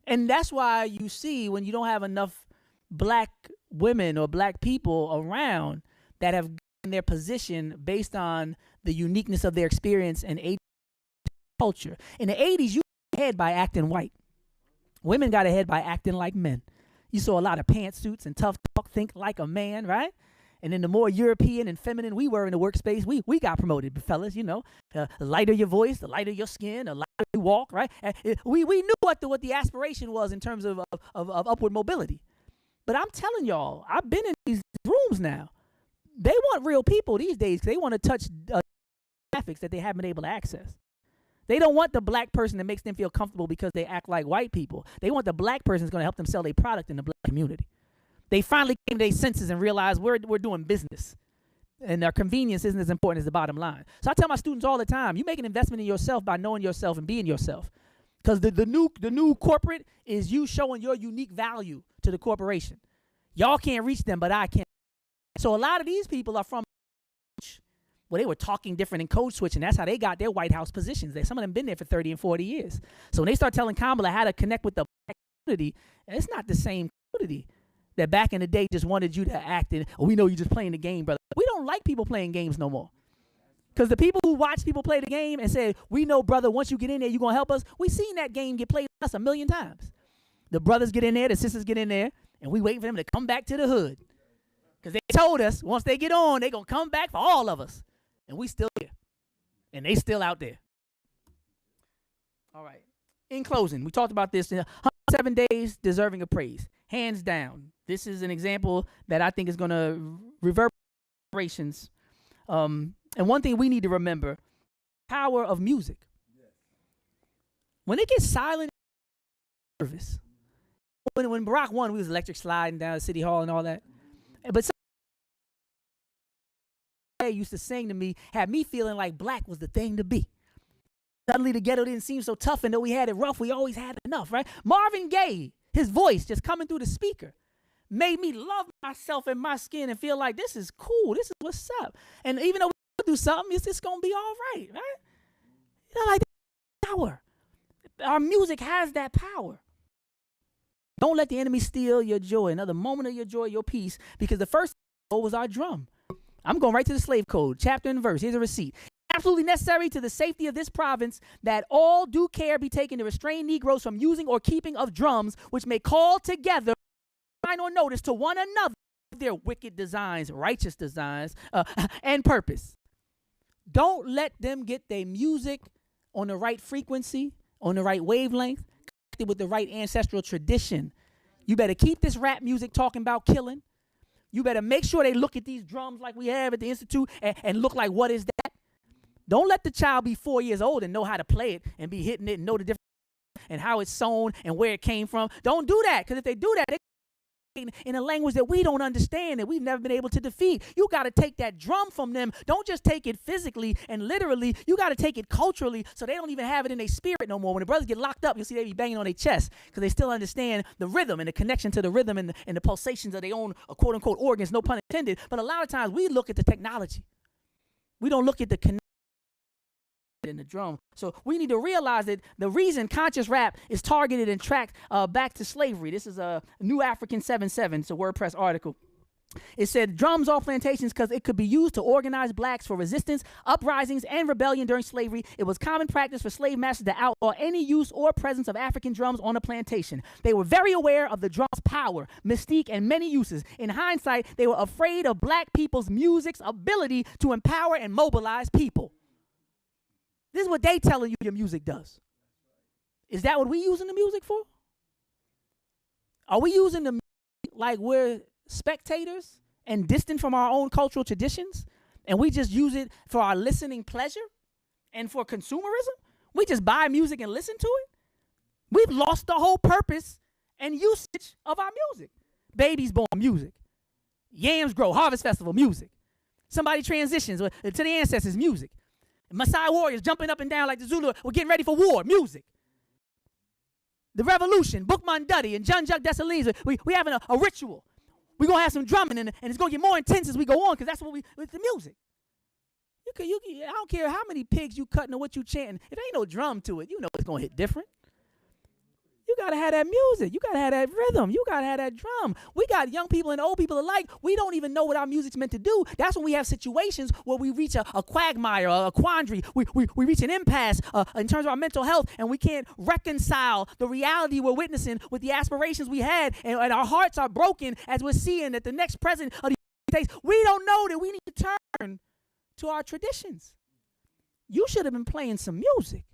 And that's why you see when you don't have enough black women or black people around that have gotten their position based on the uniqueness of their experience and age culture. In the 80s, you got ahead by acting white. Women got ahead by acting like men. You saw a lot of pantsuits and tough talk, think like a man, right? And then the more European and feminine we were in the workspace, we got promoted, fellas, the lighter your voice, the lighter your skin, the lighter you walk, right? We knew what the aspiration was in terms of upward mobility. But I'm telling y'all, I've been in these rooms now. They want real people these days because they want to touch graphics that they haven't been able to access. They don't want the black person that makes them feel comfortable because they act like white people. They want the black person that's going to help them sell their product in the black community. They finally came to their senses and realized we're doing business. and their convenience isn't as important as the bottom line. So I tell my students all the time, you make an investment in yourself by knowing yourself and being yourself. Because the new corporate is you showing your unique value to the corporation. Y'all can't reach them, but I can. So a lot of these people are from where they were talking different and code switching. That's how they got their White House positions. Some of them been there for 30 and 40 years. So when they start telling Kamala how to connect with the black community, it's not the same community that back in the day just wanted you to act in, oh, we know you just playing the game, brother. We don't like people playing games no more. Because the people who watch people play the game and say, we know, brother, once you get in there, you're going to help us. We seen that game get played with us a million times. The brothers get in there, the sisters get in there, and we wait for them to come back to the hood. Because they told us once they get on, they're going to come back for all of us. And we still here. And they still out there. All right. In closing, we talked about this. 107 days deserving of praise. Hands down. This is an example that I think is going to reverberations. And one thing we need to remember, power of music. When it gets silent, nervous. When Barack won, we was electric sliding down the city hall and all that. But somebody used to sing to me, had me feeling like black was the thing to be. Suddenly the ghetto didn't seem so tough, and though we had it rough, we always had enough, right? Marvin Gaye, his voice just coming through the speaker, made me love myself and my skin and feel like this is cool, this is what's up. And even though we go through something, it's just going to be all right, right? You know, like that power. Our music has that power. Don't let the enemy steal your joy, another moment of your joy, your peace, because the first was our drum. I'm going right to the slave code, chapter and verse. Here's a receipt. Absolutely necessary to the safety of this province that all due care be taken to restrain Negroes from using or keeping of drums, which may call together or notice to one another their wicked designs, righteous designs, and purpose. Don't let them get their music on the right frequency, on the right wavelength, connected with the right ancestral tradition. You better keep this rap music talking about killing. You better make sure they look at these drums like we have at the Institute and look like, what is that? Don't let the child be 4 years old and know how to play it and be hitting it and know the difference and how it's sewn and where it came from. Don't do that, because if they do that, they in a language that we don't understand, that we've never been able to defeat. You got to take that drum from them. Don't just take it physically and literally. You got to take it culturally, so they don't even have it in their spirit no more. When the brothers get locked up, you'll see they be banging on their chest because they still understand the rhythm and the connection to the rhythm and the pulsations of their own quote-unquote organs, no pun intended. But a lot of times we look at the technology. We don't look at the connection in the drum. So we need to realize that the reason conscious rap is targeted and tracked back to slavery. This is a New African 7/7. It's a WordPress article. It said drums off plantations because it could be used to organize blacks for resistance, uprisings, and rebellion during slavery. It was common practice for slave masters to outlaw any use or presence of African drums on a plantation. They were very aware of the drum's power, mystique, and many uses. In hindsight, they were afraid of black people's music's ability to empower and mobilize people. This is what they telling you your music does. Is that what we using the music for? Are we using the music like we're spectators and distant from our own cultural traditions, and we just use it for our listening pleasure and for consumerism? We just buy music and listen to it? We've lost the whole purpose and usage of our music. Babies born, music. Yams grow, harvest festival, music. Somebody transitions to the ancestors, music. Maasai warriors jumping up and down like the Zulu. We're getting ready for war. Music. The revolution. Bookman Duddy and John Jacques Dessalines. We having a ritual. We're going to have some drumming and it's going to get more intense as we go on because that's what with the music. I don't care how many pigs you cutting or what you chanting. If ain't no drum to it, you know it's going to hit different. You got to have that music. You got to have that rhythm. You got to have that drum. We got young people and old people alike. We don't even know what our music's meant to do. That's when we have situations where we reach a quagmire, a quandary. We reach an impasse in terms of our mental health, and we can't reconcile the reality we're witnessing with the aspirations we had, and our hearts are broken as we're seeing that the next president of the United States, we don't know that we need to turn to our traditions. You should have been playing some music.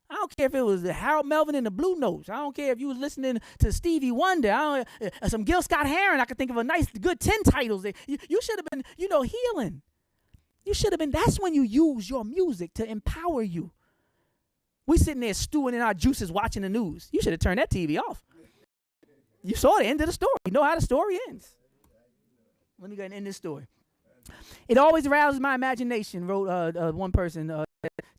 I don't care if it was Harold Melvin and the Blue Notes. I don't care if you was listening to Stevie Wonder. Some Gil Scott-Heron. I could think of a nice, good 10 titles. You should have been, healing. You should have been. That's when you use your music to empower you. We sitting there stewing in our juices watching the news. You should have turned that TV off. You saw the end of the story. You know how the story ends. Let me go and end this story. It always arouses my imagination, wrote one person,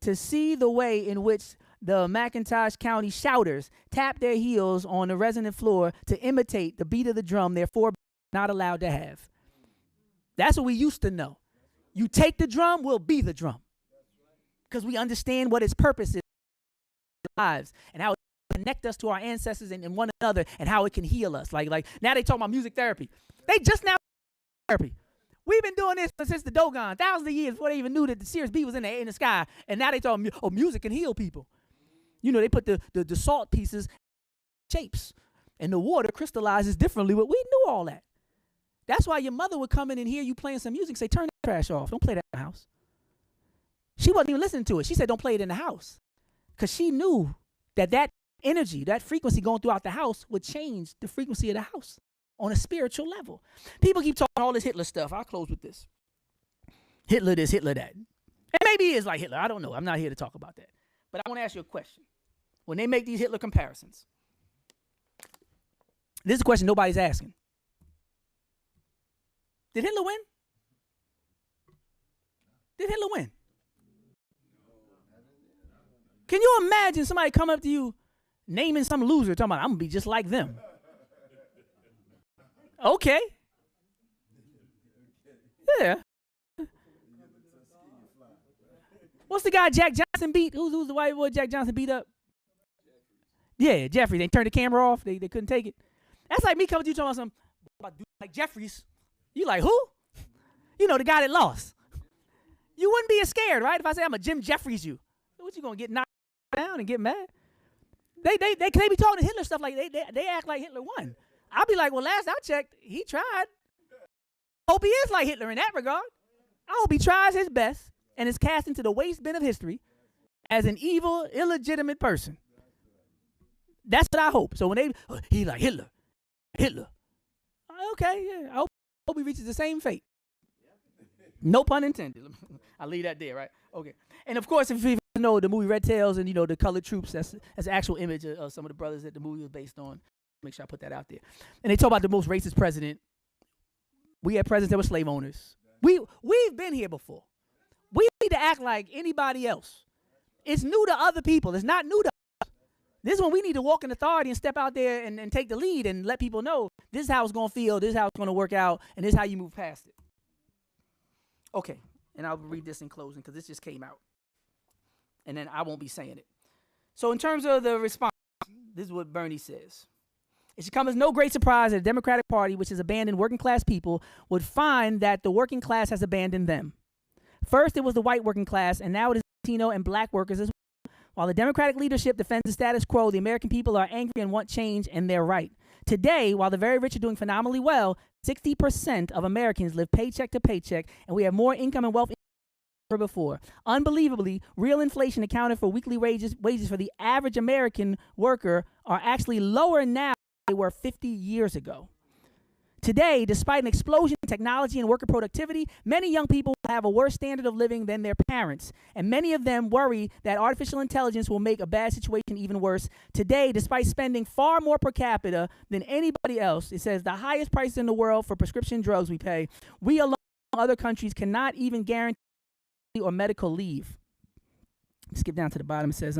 to see the way in which the McIntosh County shouters tap their heels on the resonant floor to imitate the beat of the drum they're not allowed to have. That's what we used to know. You take the drum, we'll be the drum. Because we understand what its purpose is in our lives and how it connect us to our ancestors and one another and how it can heal us. Like now they talk about music therapy. They just now therapy. We've been doing this since the Dogon, thousands of years before they even knew that the Sirius B was in the sky. And now they talk, oh, music can heal people. You know, they put the salt pieces shapes and the water crystallizes differently. But we knew all that. That's why your mother would come in and hear you playing some music, say, turn the trash off. Don't play that in the house. She wasn't even listening to it. She said, don't play it in the house. Because she knew that energy, that frequency going throughout the house would change the frequency of the house on a spiritual level. People keep talking all this Hitler stuff. I'll close with this. Hitler this, Hitler that. And maybe he is like Hitler. I don't know. I'm not here to talk about that. But I want to ask you a question. When they make these Hitler comparisons, this is a question nobody's asking. Did Hitler win? Did Hitler win? Can you imagine somebody come up to you naming some loser, talking about, I'm going to be just like them? Okay. Yeah. What's the guy Jack Johnson beat? Who's the white boy Jack Johnson beat up? Yeah, Jeffrey. They turned the camera off. They couldn't take it. That's like me coming to you talking about something about dude like Jeffries. You like, who? You know, the guy that lost. You wouldn't be as scared, right? If I say I'm a Jim Jeffries you. What, you going to get knocked down and get mad? They be talking to Hitler stuff like they act like Hitler won. I'll be like, well, last I checked, he tried. I hope he is like Hitler in that regard. I hope he tries his best and is cast into the waste bin of history as an evil, illegitimate person. That's what I hope. So when he like Hitler. Okay, yeah. I hope he reaches the same fate. No pun intended. I'll leave that there, right? Okay. And of course, if you know the movie Red Tails and, you know, the colored troops, that's an actual image of some of the brothers that the movie was based on. Make sure I put that out there. And they talk about the most racist president. We had presidents that were slave owners. We've been here before. We need to act like anybody else. It's new to other people. It's not new to us. This is when we need to walk in authority and step out there and take the lead and let people know this is how it's going to feel, this is how it's going to work out, and this is how you move past it. Okay, and I'll read this in closing because this just came out. And then I won't be saying it. So in terms of the response, this is what Bernie says. It should come as no great surprise that the Democratic Party, which has abandoned working class people, would find that the working class has abandoned them. First, it was the white working class, and now it is Latino and black workers as well. While the Democratic leadership defends the status quo, the American people are angry and want change, and they're right. Today, while the very rich are doing phenomenally well, 60% of Americans live paycheck to paycheck, and we have more income and wealth than ever before. Unbelievably, real inflation accounted for weekly wages for the average American worker are actually lower now than they were 50 years ago. Today, despite an explosion in technology and worker productivity, many young people have a worse standard of living than their parents, and many of them worry that artificial intelligence will make a bad situation even worse. Today, despite spending far more per capita than anybody else, it says the highest price in the world for prescription drugs we pay, we along other countries cannot even guarantee or medical leave. Skip down to the bottom. It says,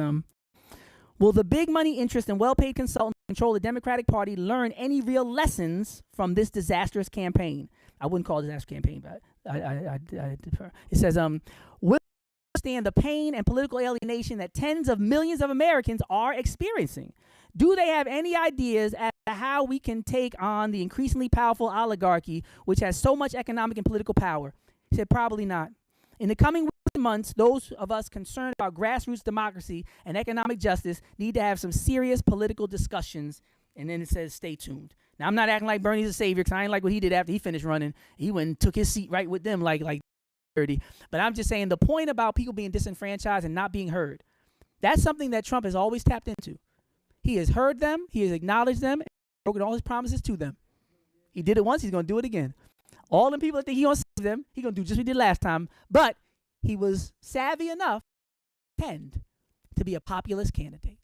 will the big money interest and well-paid consultants who control the Democratic Party learn any real lessons from this disastrous campaign? I wouldn't call it a disastrous campaign, but I defer. It says, will they understand the pain and political alienation that tens of millions of Americans are experiencing? Do they have any ideas as to how we can take on the increasingly powerful oligarchy, which has so much economic and political power? He said, probably not. In the coming weeks and months, those of us concerned about grassroots democracy and economic justice need to have some serious political discussions. And then it says, stay tuned. Now, I'm not acting like Bernie's a savior because I ain't like what he did after he finished running. He went and took his seat right with them like 30. But I'm just saying the point about people being disenfranchised and not being heard, that's something that Trump has always tapped into. He has heard them. He has acknowledged them and broken all his promises to them. He did it once. He's going to do it again. All the people that think he going to save them, he going to do just what he did last time. But he was savvy enough to pretend to be a populist candidate.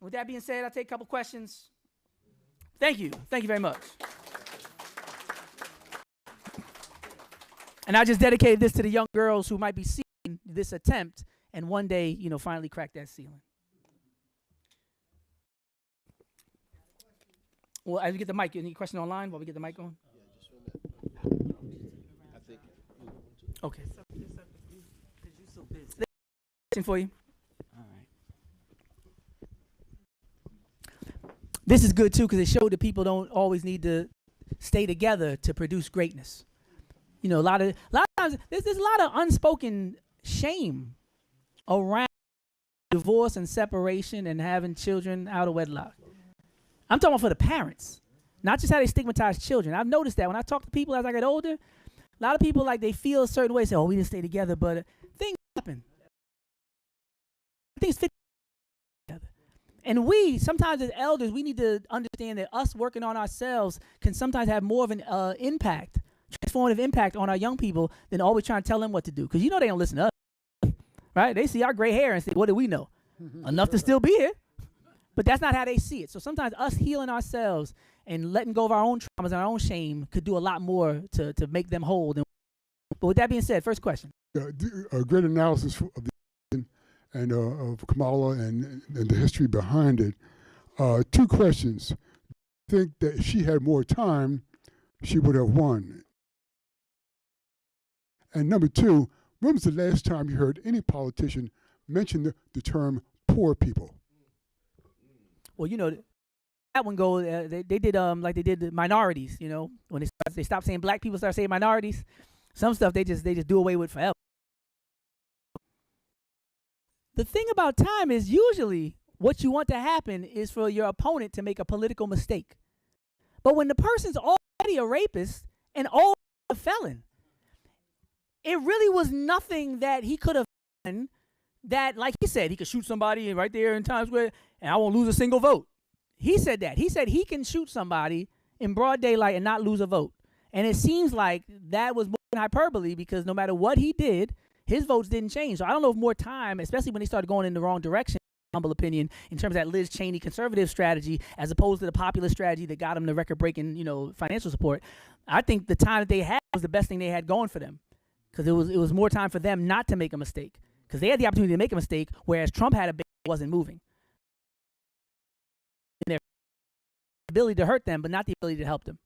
With that being said, I'll take a couple questions. Thank you. Thank you very much. And I just dedicated this to the young girls who might be seeing this attempt and one day, you know, finally crack that ceiling. Well, as we get the mic, any question online while we get the mic on? Okay. Question for you. All right. This is good too because it showed that people don't always need to stay together to produce greatness. You know, a lot of times there's a lot of unspoken shame around divorce and separation and having children out of wedlock. I'm talking about for the parents, not just how they stigmatize children. I've noticed that when I talk to people as I get older, a lot of people, like, they feel a certain way, say, oh, we didn't stay together, but things happen. Things fit together. And we, sometimes as elders, we need to understand that us working on ourselves can sometimes have more of an impact, transformative impact on our young people than always trying to tell them what to do. Because you know they don't listen to us, right? They see our gray hair and say, what do we know? Enough to still be here. But that's not how they see it. So sometimes us healing ourselves and letting go of our own traumas and our own shame could do a lot more to make them whole. But with that being said, first question. A great analysis of the and of Kamala and the history behind it. Two questions. I think that if she had more time, she would have won. And number two, when was the last time you heard any politician mention the term poor people? Well, you know, that one goes. They did like they did the minorities. You know, when they stopped saying black people, start saying minorities. Some stuff they just do away with forever. The thing about time is usually what you want to happen is for your opponent to make a political mistake. But when the person's already a rapist and already a felon, it really was nothing that he could have done that, like he said, he could shoot somebody right there in Times Square and I won't lose a single vote. He said that. He said he can shoot somebody in broad daylight and not lose a vote. And it seems like that was more than hyperbole because no matter what he did, his votes didn't change. So I don't know if more time, especially when they started going in the wrong direction, humble opinion, in terms of that Liz Cheney conservative strategy as opposed to the populist strategy that got him the record-breaking, you know, financial support. I think the time that they had was the best thing they had going for them because it was more time for them not to make a mistake because they had the opportunity to make a mistake, whereas Trump had a big wasn't moving. And their ability to hurt them, but not the ability to help them.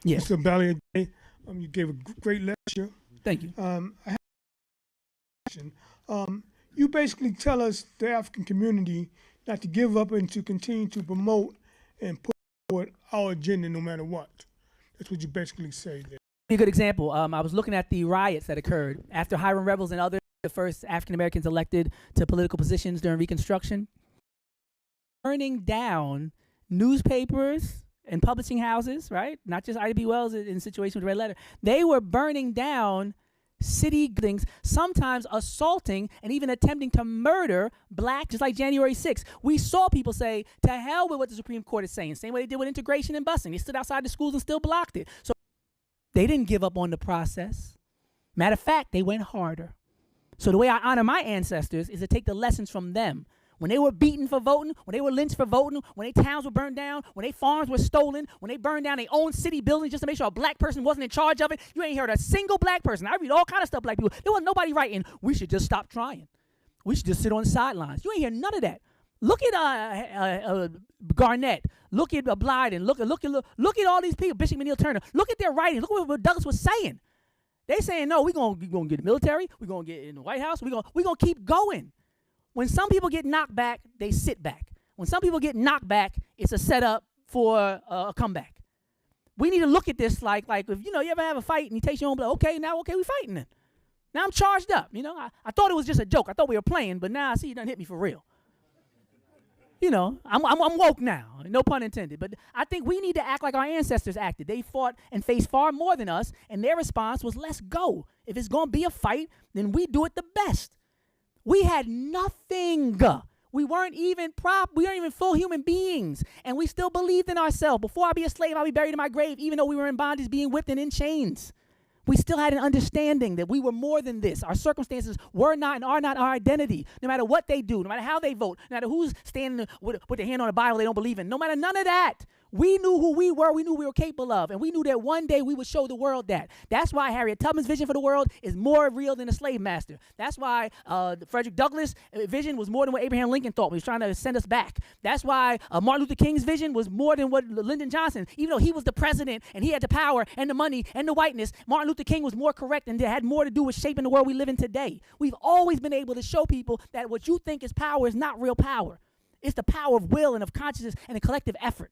Yes. Mr. Jabali, you gave a great lecture. Thank you. I have a question. You basically tell us, the African community, not to give up and to continue to promote and put forward our agenda no matter what. That's what you basically say there. A good example. I was looking at the riots that occurred after Hiram Rebels and others, the first African Americans elected to political positions during Reconstruction, burning down newspapers and publishing houses, right? Not just Ida B. Wells in situations with Red Letter. They were burning down city buildings, sometimes assaulting and even attempting to murder black, just like January 6th. We saw people say, to hell with what the Supreme Court is saying. Same way they did with integration and busing. They stood outside the schools and still blocked it. So they didn't give up on the process. Matter of fact, they went harder. So the way I honor my ancestors is to take the lessons from them. When they were beaten for voting, when they were lynched for voting, when their towns were burned down, when their farms were stolen, when they burned down their own city buildings just to make sure a black person wasn't in charge of it, you ain't heard a single black person. I read all kind of stuff, black people. There wasn't nobody writing, we should just stop trying. We should just sit on the sidelines. You ain't hear none of that. Look at Garnett. Look at Blyden. Look at all these people, Bishop McNeil Turner. Look at their writing. Look at what Douglas was saying. They saying, no, we're gonna get the military. We're going to get in the White House. We're gonna keep going. When some people get knocked back, they sit back. When some people get knocked back, it's a setup for a comeback. We need to look at this like if, you ever have a fight and you take your own blood, okay, we fighting then. Now I'm charged up, I thought it was just a joke. I thought we were playing, but now I see you done hit me for real. I'm woke now, no pun intended. But I think we need to act like our ancestors acted. They fought and faced far more than us, and their response was, let's go. If it's going to be a fight, then we do it the best. We had nothing. We weren't even full human beings, and we still believed in ourselves. Before I be a slave, I'll be buried in my grave, even though we were in bondage, being whipped and in chains. We still had an understanding that we were more than this. Our circumstances were not and are not our identity. No matter what they do, no matter how they vote, no matter who's standing with their hand on the Bible they don't believe in, no matter none of that, We knew who we were. We knew we were capable of. And we knew that one day we would show the world that. That's why Harriet Tubman's vision for the world is more real than a slave master. That's why Frederick Douglass' vision was more than what Abraham Lincoln thought. He was trying to send us back. That's why Martin Luther King's vision was more than what Lyndon Johnson, even though he was the president and he had the power and the money and the whiteness, Martin Luther King was more correct and had more to do with shaping the world we live in today. We've always been able to show people that what you think is power is not real power. It's the power of will and of consciousness and a collective effort.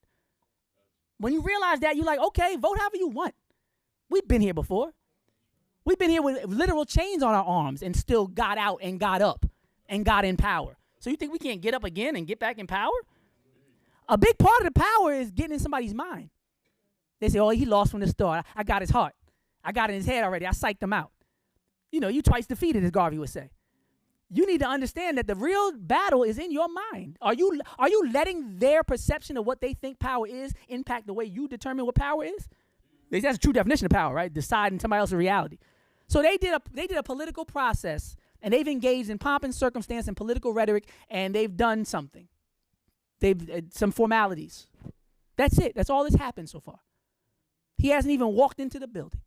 When you realize that, you're like, okay, vote however you want. We've been here before. We've been here with literal chains on our arms and still got out and got up and got in power. So you think we can't get up again and get back in power? A big part of the power is getting in somebody's mind. They say, oh, he lost from the start. I got his heart. I got in his head already. I psyched him out. You know, you twice defeated, as Garvey would say. You need to understand that the real battle is in your mind. Are you letting their perception of what they think power is impact the way you determine what power is? That's a true definition of power, right? Deciding somebody else's reality. So they did a political process, and they've engaged in pomp and circumstance and political rhetoric, and they've done something. They've some formalities. That's it. That's all that's happened so far. He hasn't even walked into the building.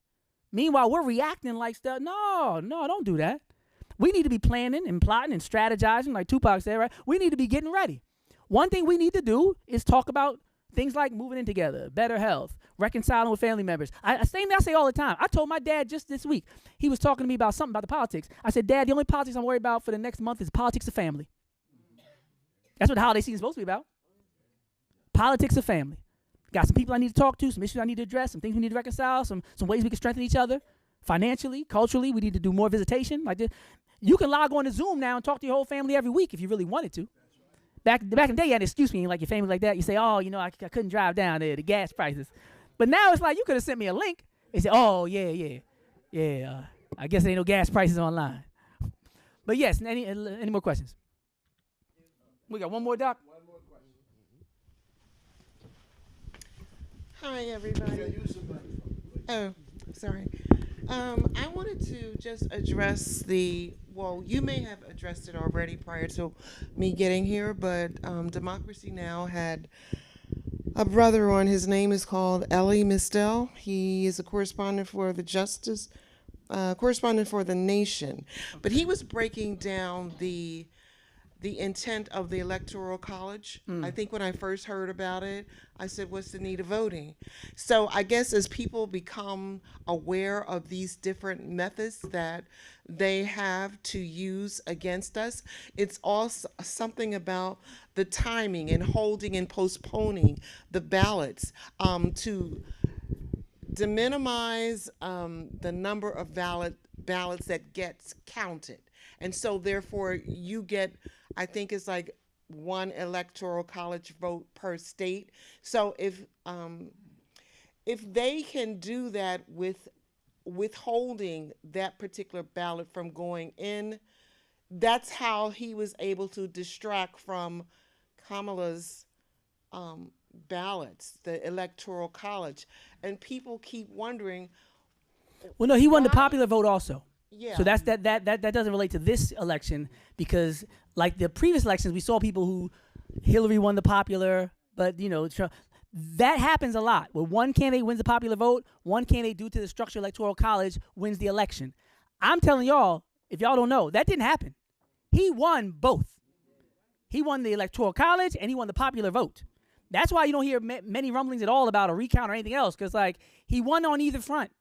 Meanwhile, we're reacting like stuff. No, don't do that. We need to be planning and plotting and strategizing, like Tupac said, right? We need to be getting ready. One thing we need to do is talk about things like moving in together, better health, reconciling with family members. Same thing I say all the time. I told my dad just this week, he was talking to me about something about the politics. I said, Dad, the only politics I'm worried about for the next month is politics of family. That's what the holiday season is supposed to be about. Politics of family. Got some people I need to talk to, some issues I need to address, some things we need to reconcile, some ways we can strengthen each other. Financially, culturally, we need to do more visitation. Like this. You can log on to Zoom now and talk to your whole family every week if you really wanted to. Back in the day, you had an excuse me, like your family like that. You say, oh, you know, I couldn't drive down there, the gas prices. But now it's like you could have sent me a link. They say, oh, yeah. I guess there ain't no gas prices online. But yes, any more questions? We got one more, Doc. One more question. Hi, everybody. Oh, sorry. I wanted to just address you may have addressed it already prior to me getting here, but Democracy Now! Had a brother on. His name is called Elie Mystal. He is a correspondent for correspondent for The Nation. But he was breaking down the intent of the Electoral College. I think when I first heard about it, I said, what's the need of voting? So I guess as people become aware of these different methods that they have to use against us, it's also something about the timing and holding and postponing the ballots to minimize the number of ballots that gets counted. And so therefore you get, I think it's like one electoral college vote per state. So if they can do that with withholding that particular ballot from going in, that's how he was able to distract from Kamala's ballots, the electoral college. And people keep wondering. Well, no, he won the popular vote also. Yeah. So that doesn't relate to this election because, like the previous elections, we saw people who Hillary won the popular, but Trump, that happens a lot. Where one candidate wins the popular vote, one candidate, due to the structure of electoral college, wins the election. I'm telling y'all, if y'all don't know, that didn't happen. He won both. He won the electoral college and he won the popular vote. That's why you don't hear many rumblings at all about a recount or anything else, because he won on either front.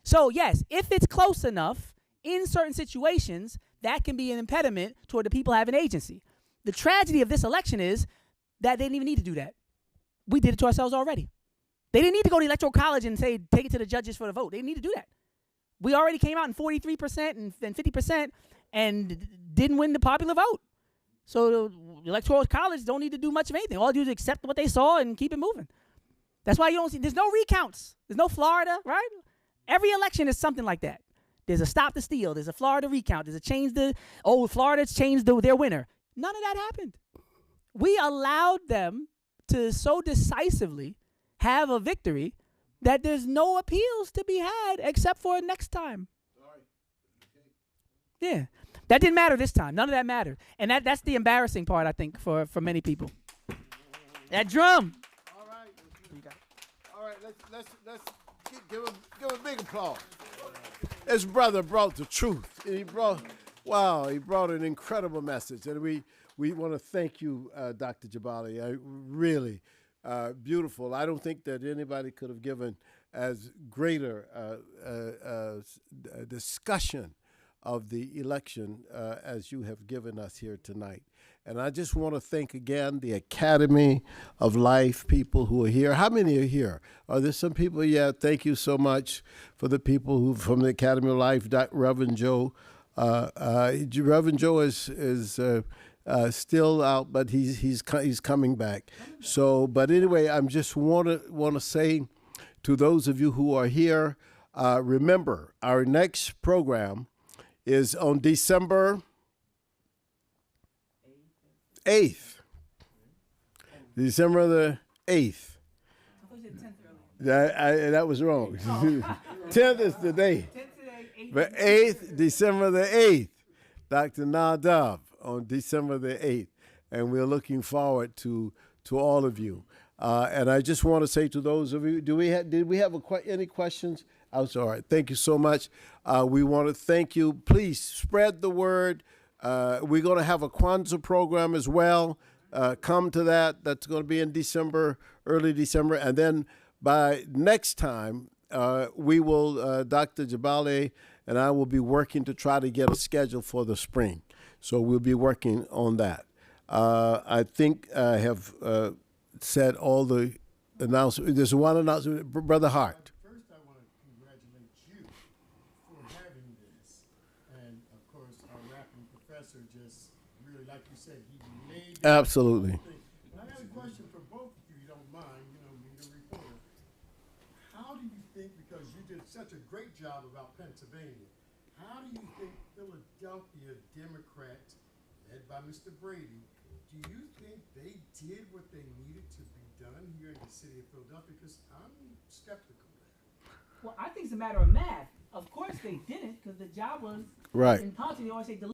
So yes, if it's close enough, in certain situations, that can be an impediment toward the people having agency. The tragedy of this election is that they didn't even need to do that. We did it to ourselves already. They didn't need to go to the electoral college and say, take it to the judges for the vote. They didn't need to do that. We already came out in 43% and 50% and didn't win the popular vote. So the electoral college don't need to do much of anything. All they do is accept what they saw and keep it moving. That's why you don't see, there's no recounts. There's no Florida, right? Every election is something like that. There's a stop the steal. There's a Florida recount. There's a change Florida's changed their winner. None of that happened. We allowed them to so decisively have a victory that there's no appeals to be had except for next time. Yeah. That didn't matter this time. None of that mattered. And that's the embarrassing part, I think, for many people. That drum. All right. let's give him a big applause. His brother brought the truth. He brought an incredible message, and we want to thank you, Dr. Jabali. Really beautiful. I don't think that anybody could have given as greater discussion of the election as you have given us here tonight. And I just want to thank again the Academy of Life people who are here. How many are here? Are there some people? Yeah, thank you so much for the people who from the Academy of Life. Reverend Joe. Reverend Joe is still out, but he's coming back. So, but anyway, I'm just want to say to those of you who are here, remember our next program is on December 8th. December the 8th. That was wrong. 10th is the day. But 8th, December the 8th. Dr. Nadab on December the 8th. And we're looking forward to all of you. And I just want to say to those of you, did we have any questions? I'm sorry. Thank you so much. We want to thank you. Please spread the word. We're going to have a Kwanzaa program as well. Come to that. That's going to be in December, early December. And then by next time, we will, Dr. Jabali and I will be working to try to get a schedule for the spring. So we'll be working on that. I think I have said all the announcements. There's one announcement. Brother Hart. First, I want to congratulate you for having this. And, of course, our rapping professor just really, like you said, he made it. Absolutely. And I got a question for both of you, you don't mind, being a reporter. How do you think, because you did such a great job about Pennsylvania, how do you think Philadelphia Democrats, led by Mr. Brady, do you think they did what they needed to be done here in the city of Philadelphia? Because I'm skeptical there. Well, I think it's a matter of math. Of course they didn't, because the job was Right. in politics. They always say